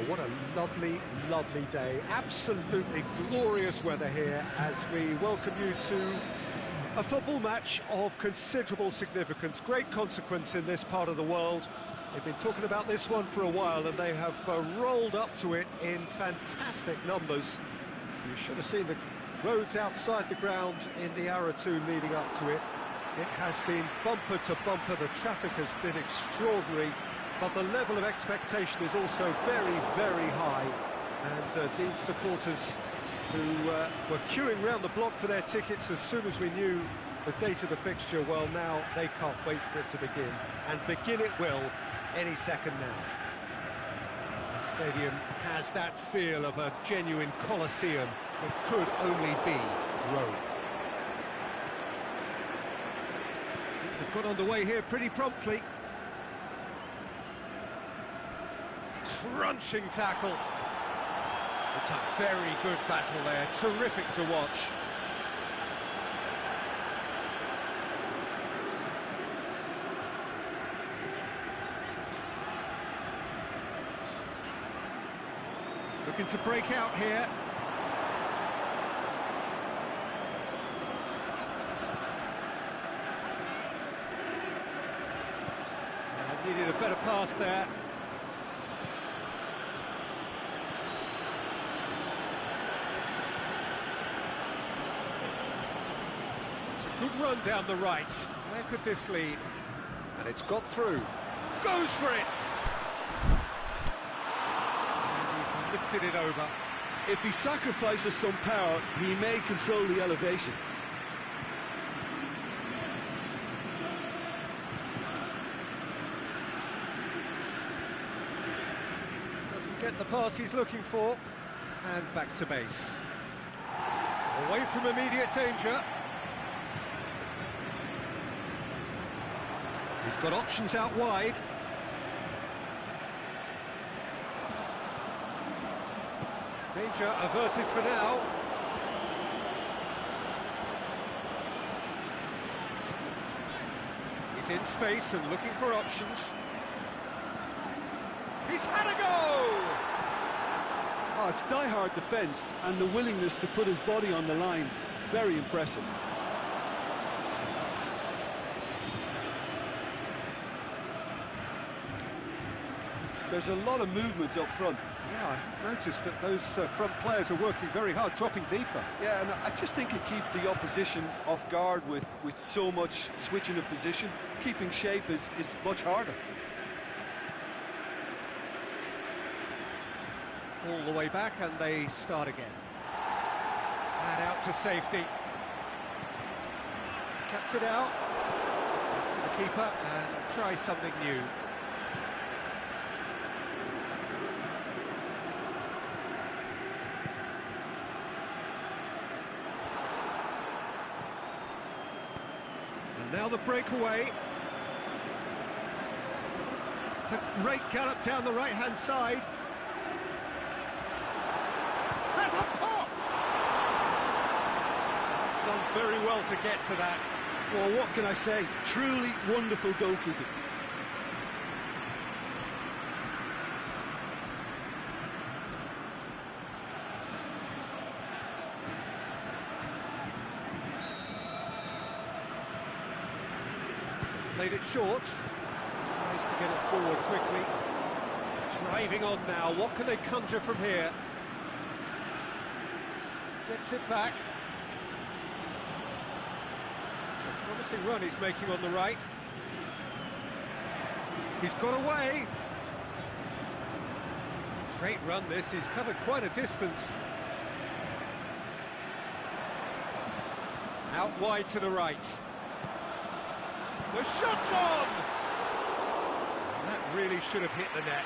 What a lovely, lovely day. Absolutely glorious weather here as we welcome you to a football match of considerable significance, great consequence in this part of the world. They've been talking about this one for a while and they have rolled up to it in fantastic numbers. You should have seen the roads outside the ground in the hour or two leading up to it. It has been bumper to bumper, the traffic has been extraordinary, but the level of expectation is also very, very high. And these supporters who were queuing round the block for their tickets as soon as we knew the date of the fixture, well, now they can't wait for it to begin. And begin it will any second now. The stadium has that feel of a genuine Colosseum. It could only be Rome. They've got underway here pretty promptly. Crunching tackle. It's a very good battle there, terrific to watch. Looking to break out here. Needed a better pass there. It's a good run down the right. Where could this lead? And it's got through. Goes for it! And he's lifted it over. If he sacrifices some power, he may control the elevation. Doesn't get the pass he's looking for. And back to base. Away from immediate danger. He's got options out wide. Danger averted for now. He's in space and looking for options. He's had a go! Oh, it's die-hard defence and the willingness to put his body on the line. Very impressive. There's a lot of movement up front. Yeah, I have noticed that those front players are working very hard, dropping deeper. Yeah, and I just think it keeps the opposition off guard with so much switching of position. Keeping shape is much harder. All the way back and they start again. And out to safety. Cuts it out. Back to the keeper and try something new. And now the breakaway. It's a great gallop down the right-hand side. There's a pop! He's done very well to get to that. Well, what can I say? Truly wonderful goalkeeping. Played it short. Tries to get it forward quickly. Driving on now. What can they conjure from here? Gets it back. It's a promising run he's making on the right. He's got away. Great run this. He's covered quite a distance. Out wide to the right. The shot's on! That really should have hit the net.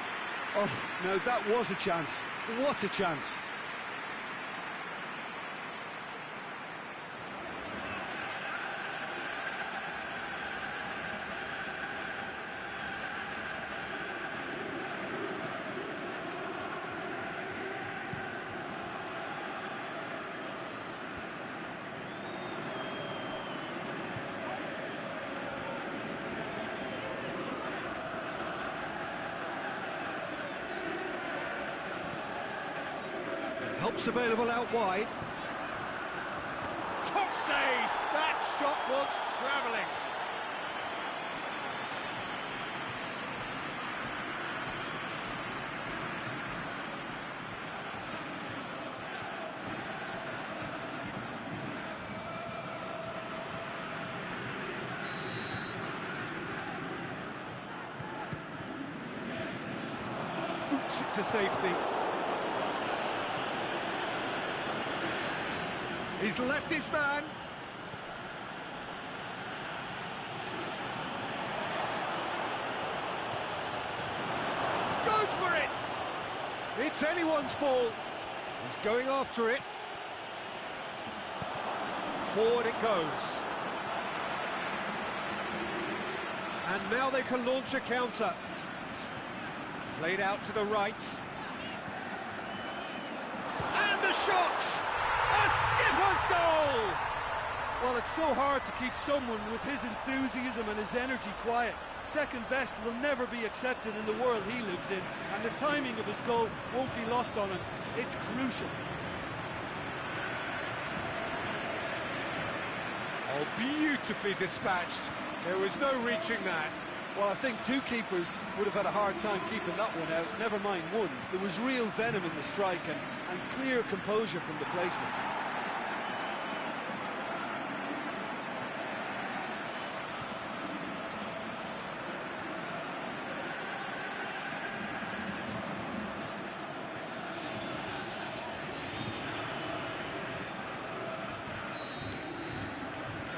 Oh, no, that was a chance. What a chance. Help's available out wide. Top save! That shot was travelling. Boots it to safety. He's left his man. Goes for it! It's anyone's ball. He's going after it. Forward it goes. And now they can launch a counter. Played out to the right. And the shot! A skipper's goal! Well, it's so hard to keep someone with his enthusiasm and his energy quiet. Second best will never be accepted in the world he lives in, and the timing of his goal won't be lost on him. It's crucial. Oh, beautifully dispatched. There was no reaching that. Well, I think two keepers would have had a hard time keeping that one out, never mind one. There was real venom in the strike and clear composure from the placement.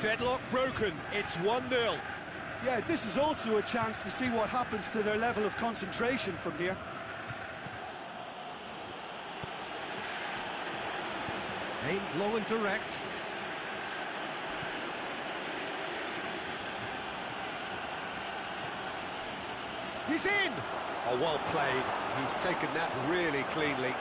Deadlock broken. It's 1-0. Yeah, this is also a chance to see what happens to their level of concentration from here. Aimed long and direct. He's in! Oh, well played. He's taken that really cleanly.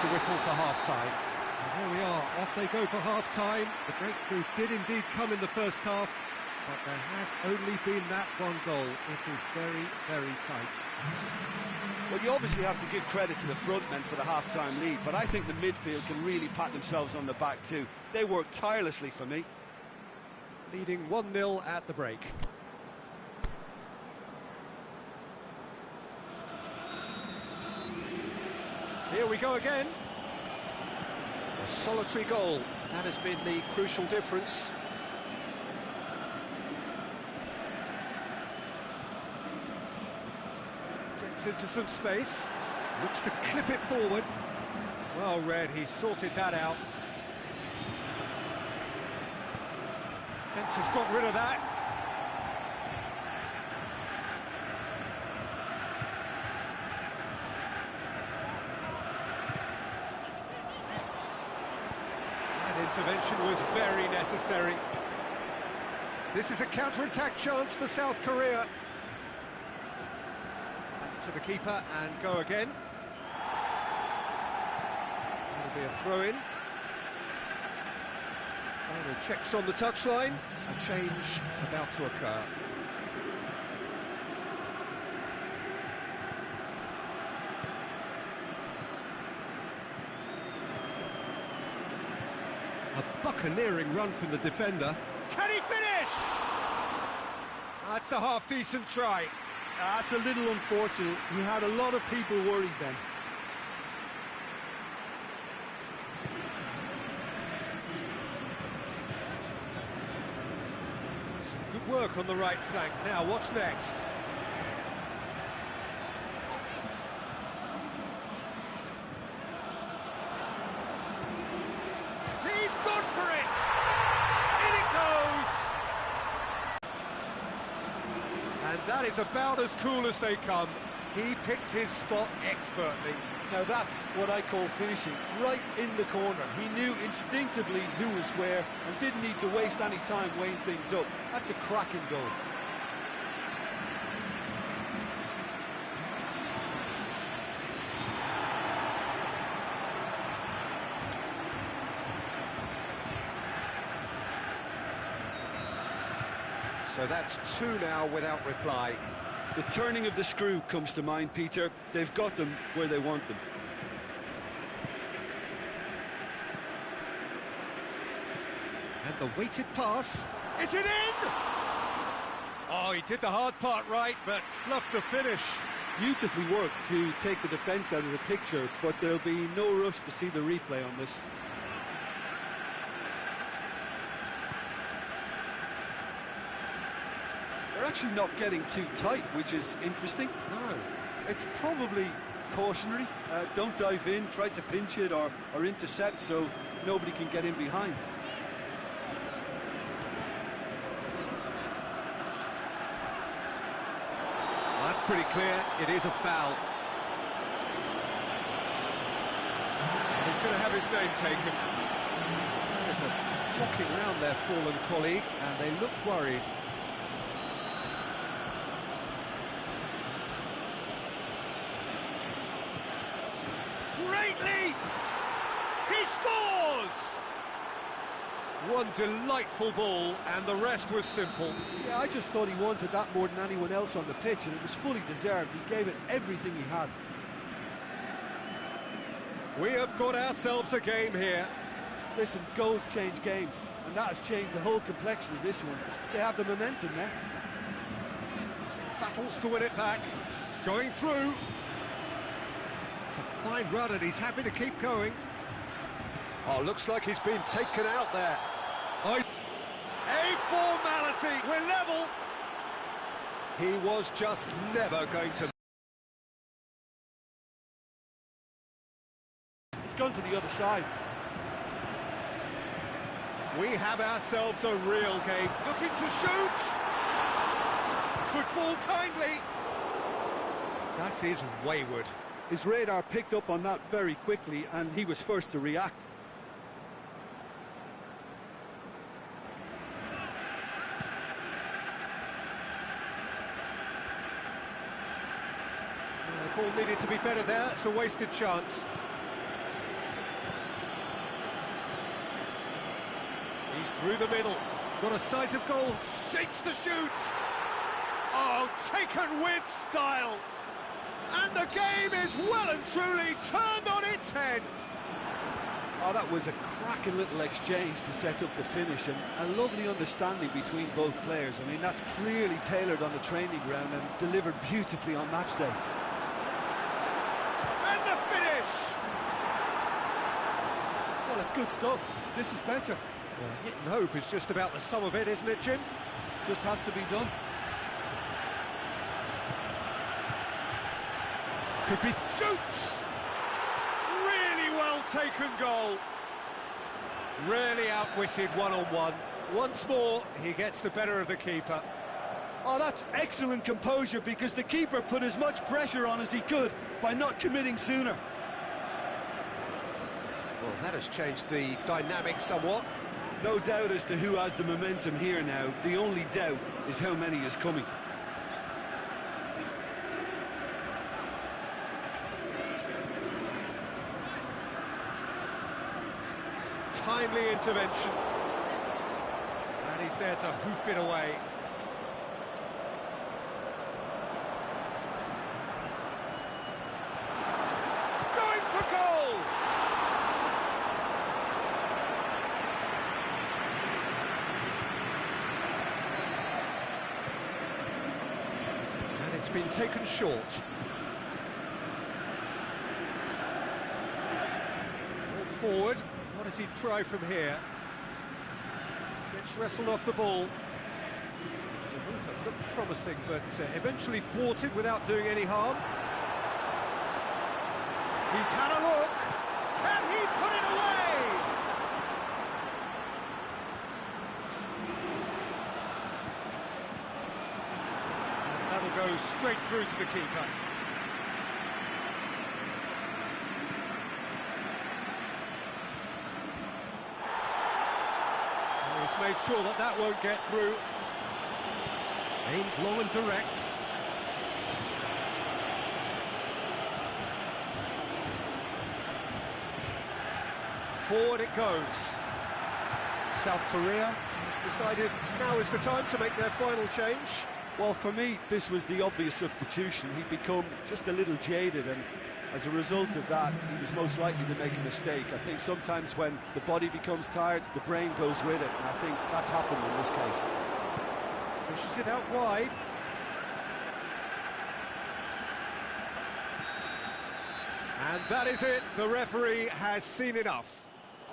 The whistle for half-time. And there we are, off they go for half-time. The breakthrough did indeed come in the first half, but there has only been that one goal. It is very, very tight. Well, you obviously have to give credit to the front men for the half-time lead, but I think the midfield can really pat themselves on the back too. They worked tirelessly for me. Leading 1-0 at the break. Here we go again. A solitary goal. That has been the crucial difference. Gets into some space. Looks to clip it forward. Well read, he sorted that out. Defence has got rid of that. Intervention was very necessary. This is a counter-attack chance for South Korea. Back to the keeper and go again. That'll be a throw-in. Final checks on the touchline. A change about to occur. A buccaneering run from the defender. Can he finish? That's a half-decent try. That's a little unfortunate. He had a lot of people worried then. Some good work on the right flank. Now, what's next? And that is about as cool as they come. He picked his spot expertly. Now that's what I call finishing, right in the corner. He knew instinctively who was where and didn't need to waste any time weighing things up. That's a cracking goal. So that's two now without reply. The turning of the screw comes to mind, Peter. They've got them where they want them. And the weighted pass. Is it in? Oh, he did the hard part right, but fluffed the finish. Beautifully worked to take the defence out of the picture, but there'll be no rush to see the replay on this. They're actually not getting too tight, which is interesting. No. It's probably cautionary. Don't dive in, try to pinch it or intercept so nobody can get in behind. That's pretty clear, it is a foul. He's going to have his name taken. There's a flocking round their fallen colleague, and they look worried. Great leap! He scores! One delightful ball, and the rest was simple. Yeah, I just thought he wanted that more than anyone else on the pitch, and it was fully deserved. He gave it everything he had. We have got ourselves a game here. Listen, goals change games, and that has changed the whole complexion of this one. They have the momentum now. Battles to win it back. Going through. It's a fine run, and he's happy to keep going. Oh, looks like he's been taken out there. A formality. We're level. He was just never going to... It's gone to the other side. We have ourselves a real game. Looking to shoot. Could fall kindly. That is wayward. His radar picked up on that very quickly, and he was first to react. The ball needed to be better there. It's a wasted chance. He's through the middle. Got a sight of goal. Shapes the shoot. Oh, taken with style. And the game is well and truly turned on its head. Oh, that was a cracking little exchange to set up the finish, and a lovely understanding between both players. I mean, that's clearly tailored on the training ground and delivered beautifully on match day. And the finish! Well, it's good stuff. This is better. Well, hit and hope is just about the sum of it, isn't it, Jim? Just has to be done. Could be... Shoots! Really well taken goal. Really outwitted one-on-one. Once more, he gets the better of the keeper. Oh, that's excellent composure, because the keeper put as much pressure on as he could by not committing sooner. Well, that has changed the dynamic somewhat. No doubt as to who has the momentum here now. The only doubt is how many is coming. Timely intervention. And he's there to hoof it away. Going for goal! And it's been taken short. Ball forward. What does he try from here? Gets wrestled off the ball. It's a move that looked promising, but eventually thwarted without doing any harm. He's had a look. Can he put it away? And that'll go straight through to the keeper. He's made sure that that won't get through. Aimed long and direct. Forward it goes. South Korea decided now is the time to make their final change. Well, for me, this was the obvious substitution. He'd become just a little jaded, and as a result of that, he was most likely to make a mistake. I think sometimes when the body becomes tired, the brain goes with it, and I think that's happened in this case. Pushes it out wide. And that is it. The referee has seen enough.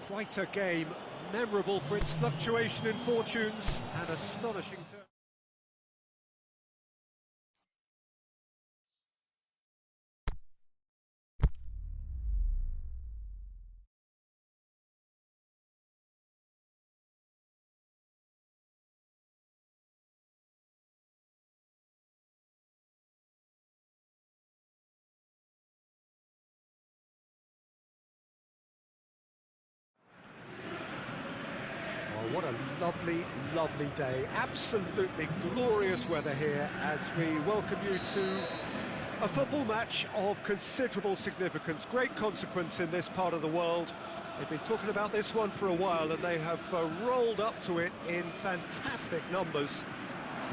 Quite a game, memorable for its fluctuation in fortunes and astonishing turn. What a lovely, lovely day. Absolutely glorious weather here as we welcome you to a football match of considerable significance, great consequence in this part of the world. They've been talking about this one for a while and they have rolled up to it in fantastic numbers.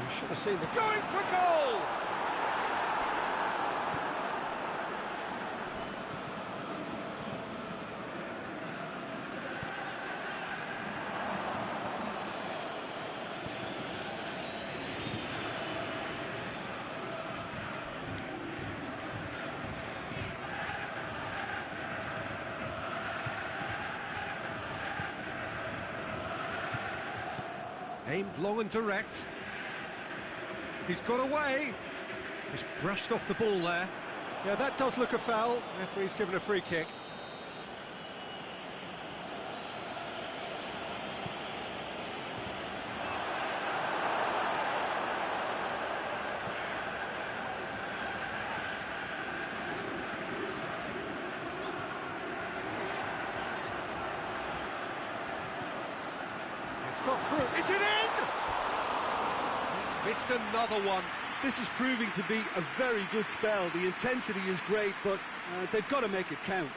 You should have seen them going for goal! Aimed long and direct. He's got away. He's brushed off the ball there. Yeah, that does look a foul. Referee's given a free kick. It's got through. Is it in? He's missed another one. This is proving to be a very good spell. The intensity is great, but they've got to make it count.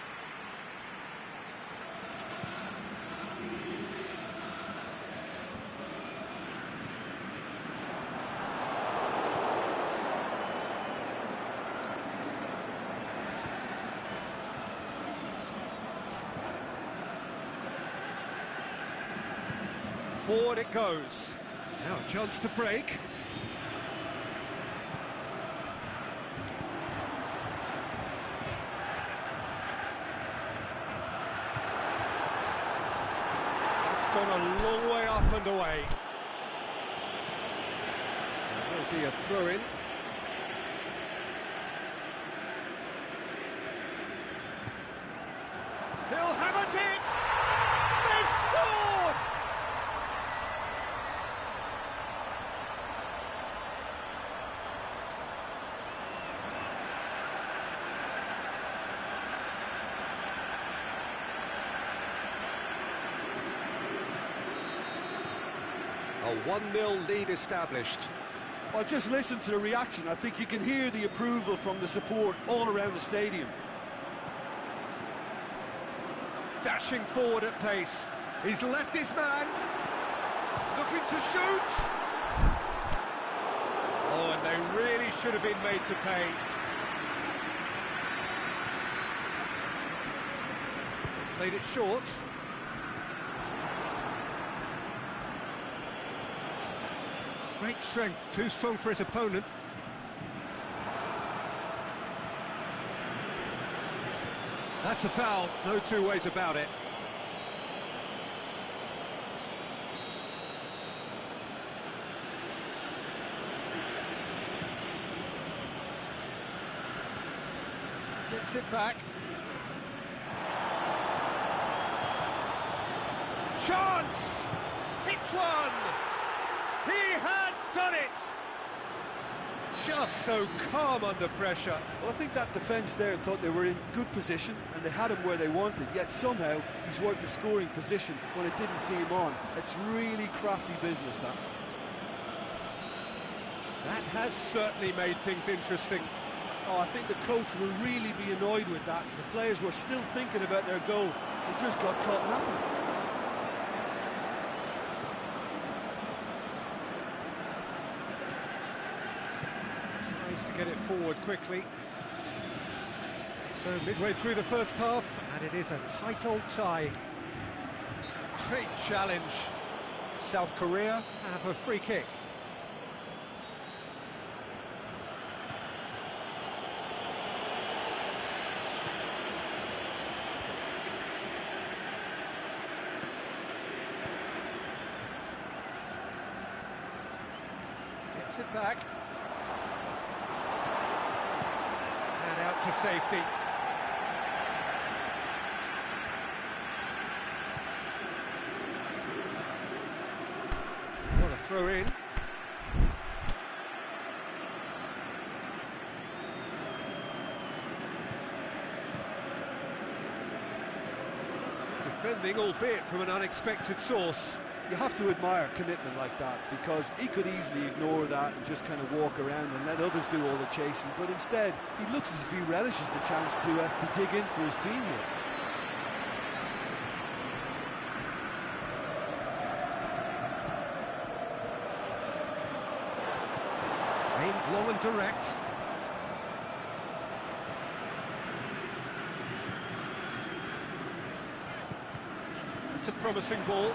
Forward it goes. Now a chance to break. It's gone a long way up and away. There will be a throw-in. He'll have a dip! They've scored! A 1-0 lead established. Well, just listen to the reaction. I think you can hear the approval from the support all around the stadium. Dashing forward at pace. He's left his man. Looking to shoot. Oh, and they really should have been made to pay. They've played it short. Great strength, too strong for his opponent. That's a foul, no two ways about it. Gets it back. Chance! Hits one! He has done it! Just so calm under pressure. Well, I think that defence there thought they were in good position and they had him where they wanted, yet somehow he's worked a scoring position when it didn't see him on. It's really crafty business, that. That has certainly made things interesting. Oh, I think the coach will really be annoyed with that. The players were still thinking about their goal and just got caught napping. Needs to get it forward quickly. So midway through the first half, and it is a tight old tie. Great challenge. South Korea have a free kick. Gets it back. And out to safety. What a throw in. Good defending, albeit from an unexpected source. You have to admire commitment like that, because he could easily ignore that and just kind of walk around and let others do all the chasing, but instead he looks as if he relishes the chance to dig in for his team here. Aimed long and direct. It's a promising ball.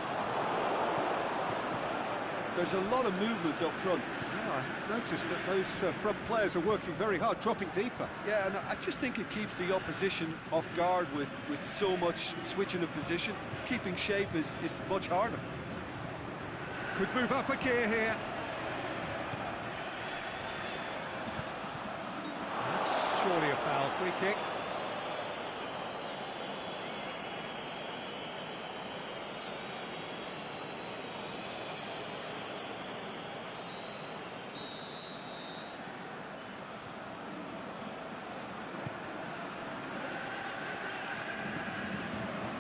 There's a lot of movement up front. Yeah, I've noticed that those front players are working very hard, dropping deeper. Yeah, and I just think it keeps the opposition off guard with so much switching of position. Keeping shape is much harder. Could move up a gear here. That's surely a foul. Free kick.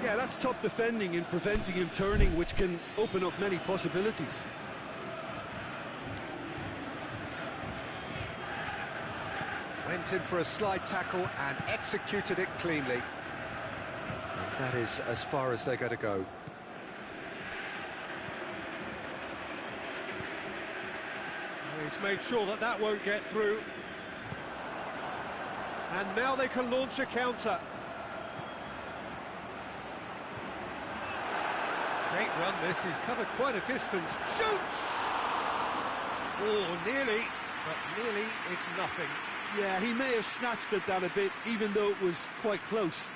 Yeah, that's top defending in preventing him turning, which can open up many possibilities. Went in for a slide tackle and executed it cleanly. And that is as far as they're going to go. He's made sure that that won't get through. And now they can launch a counter. Great run this, he's covered quite a distance. Shoots! Oh, nearly, but nearly is nothing. Yeah, he may have snatched at that a bit, even though it was quite close.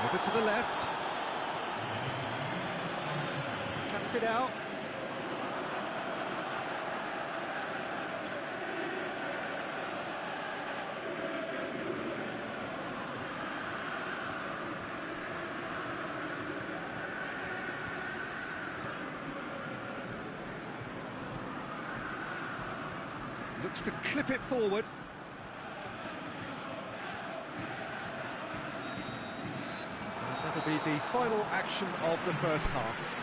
Over to the left. Cuts it out. Looks to clip it forward. And that'll be the final action of the first half.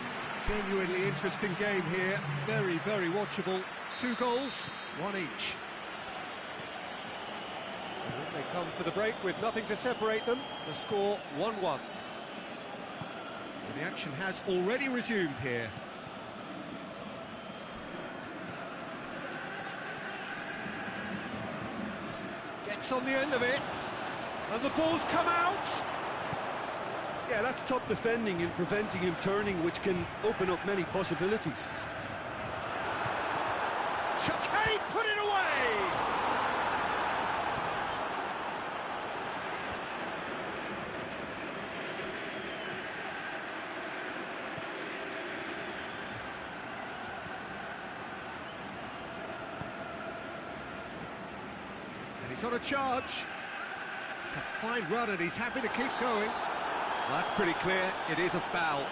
Genuinely interesting game here, very, very watchable. 2 goals, 1 each. So they come for the break with nothing to separate them. The score 1-1. And the action has already resumed here. Gets on the end of it, and the ball's come out. Yeah, that's top defending in preventing him turning, which can open up many possibilities. Chakay put it away! And he's on a charge. It's a fine run and he's happy to keep going. Well, that's pretty clear, it is a foul.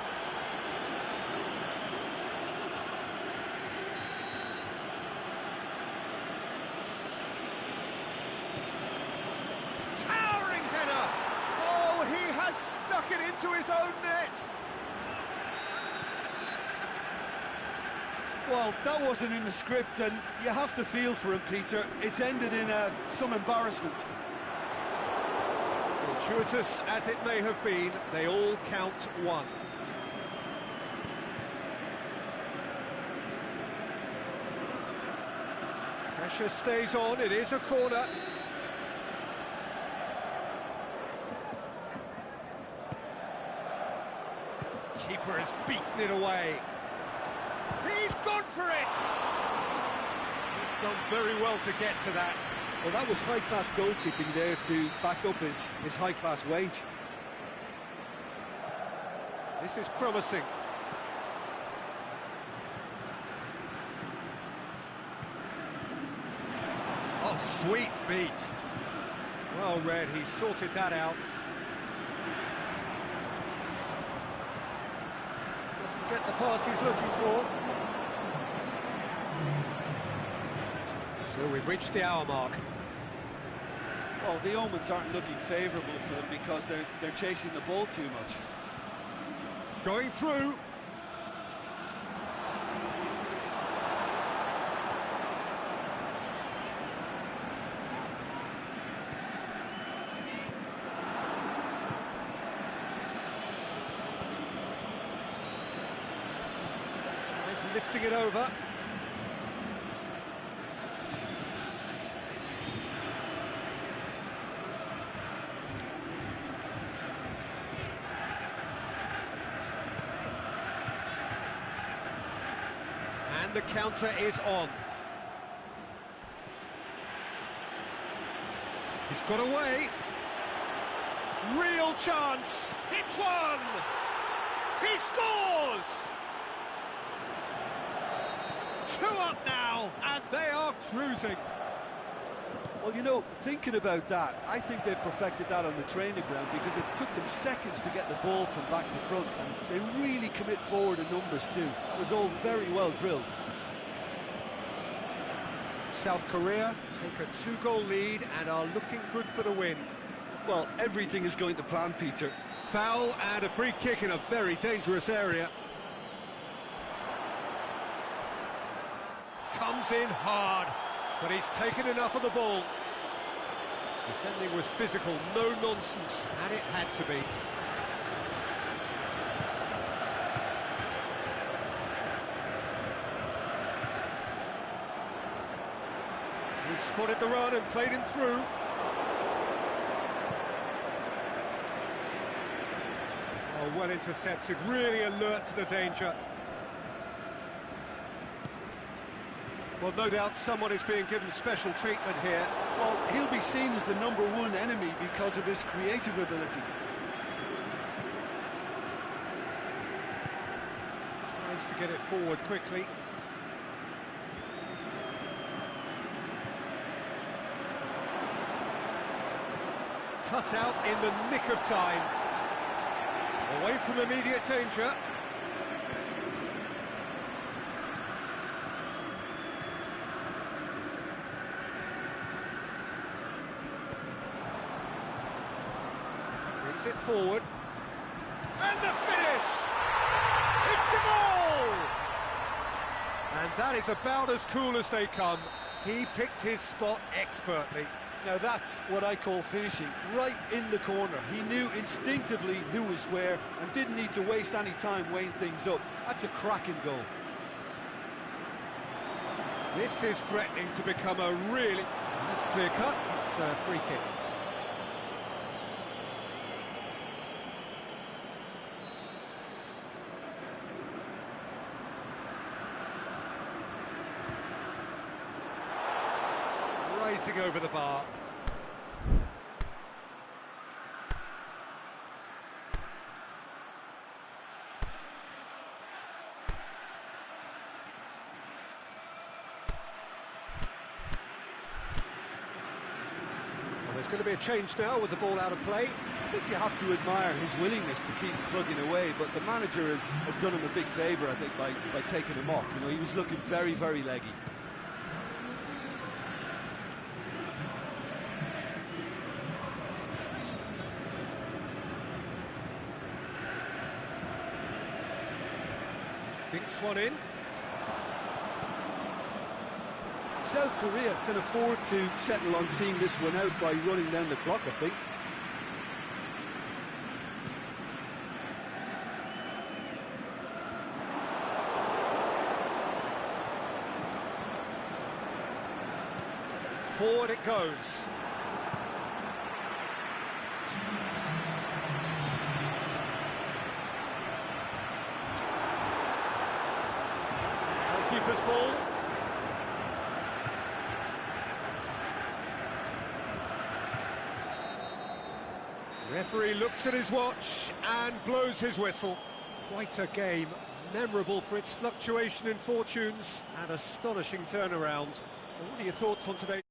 Towering header! Oh, he has stuck it into his own net! Well, that wasn't in the script, and you have to feel for him, Peter. It's ended in some embarrassment. Fortuitous as it may have been, they all count one. Pressure stays on, it is a corner. Keeper has beaten it away. He's gone for it! He's done very well to get to that. Well, that was high-class goalkeeping there to back up his high-class wage. This is promising. Oh, sweet feet. Well read, he sorted that out. Doesn't get the pass he's looking for. So we've reached the hour mark. Well, the omens aren't looking favourable for them because they're chasing the ball too much. Going through. Tries lifting it over. And the counter is on. He's got away. Real chance. Hits one. He scores. 2 up now, and they are cruising. Well, you know, thinking about that, I think they've perfected that on the training ground because it took them seconds to get the ball from back to front, and they really commit forward in numbers too. That was all very well drilled. South Korea take a 2-goal lead and are looking good for the win. Well, everything is going to plan, Peter. Foul and a free kick in a very dangerous area. Comes in hard, but he's taken enough of the ball. Defending was physical, no nonsense, and it had to be. He spotted the run and played him through. Oh, well intercepted, really alert to the danger. Well, no doubt someone is being given special treatment here. Well, he'll be seen as the #1 enemy because of his creative ability. Tries to get it forward quickly. Cut out in the nick of time. Away from immediate danger. Brings it forward. And the finish! It's a goal! And that is about as cool as they come. He picked his spot expertly. Now that's what I call finishing, right in the corner. He knew instinctively who was where and didn't need to waste any time weighing things up. That's a cracking goal. This is threatening to become a really... That's clear cut, it's a free kick. Racing over the bar. Well, there's going to be a change now with the ball out of play. I think you have to admire his willingness to keep plugging away, but the manager has done him a big favour, I think, by taking him off. You know, he was looking very, very leggy. Dinks one in. South Korea can afford to settle on seeing this one out by running down the clock, I think. Forward it goes. Goalkeeper's ball. Referee looks at his watch and blows his whistle. Quite a game, memorable for its fluctuation in fortunes and astonishing turnaround. What are your thoughts on today?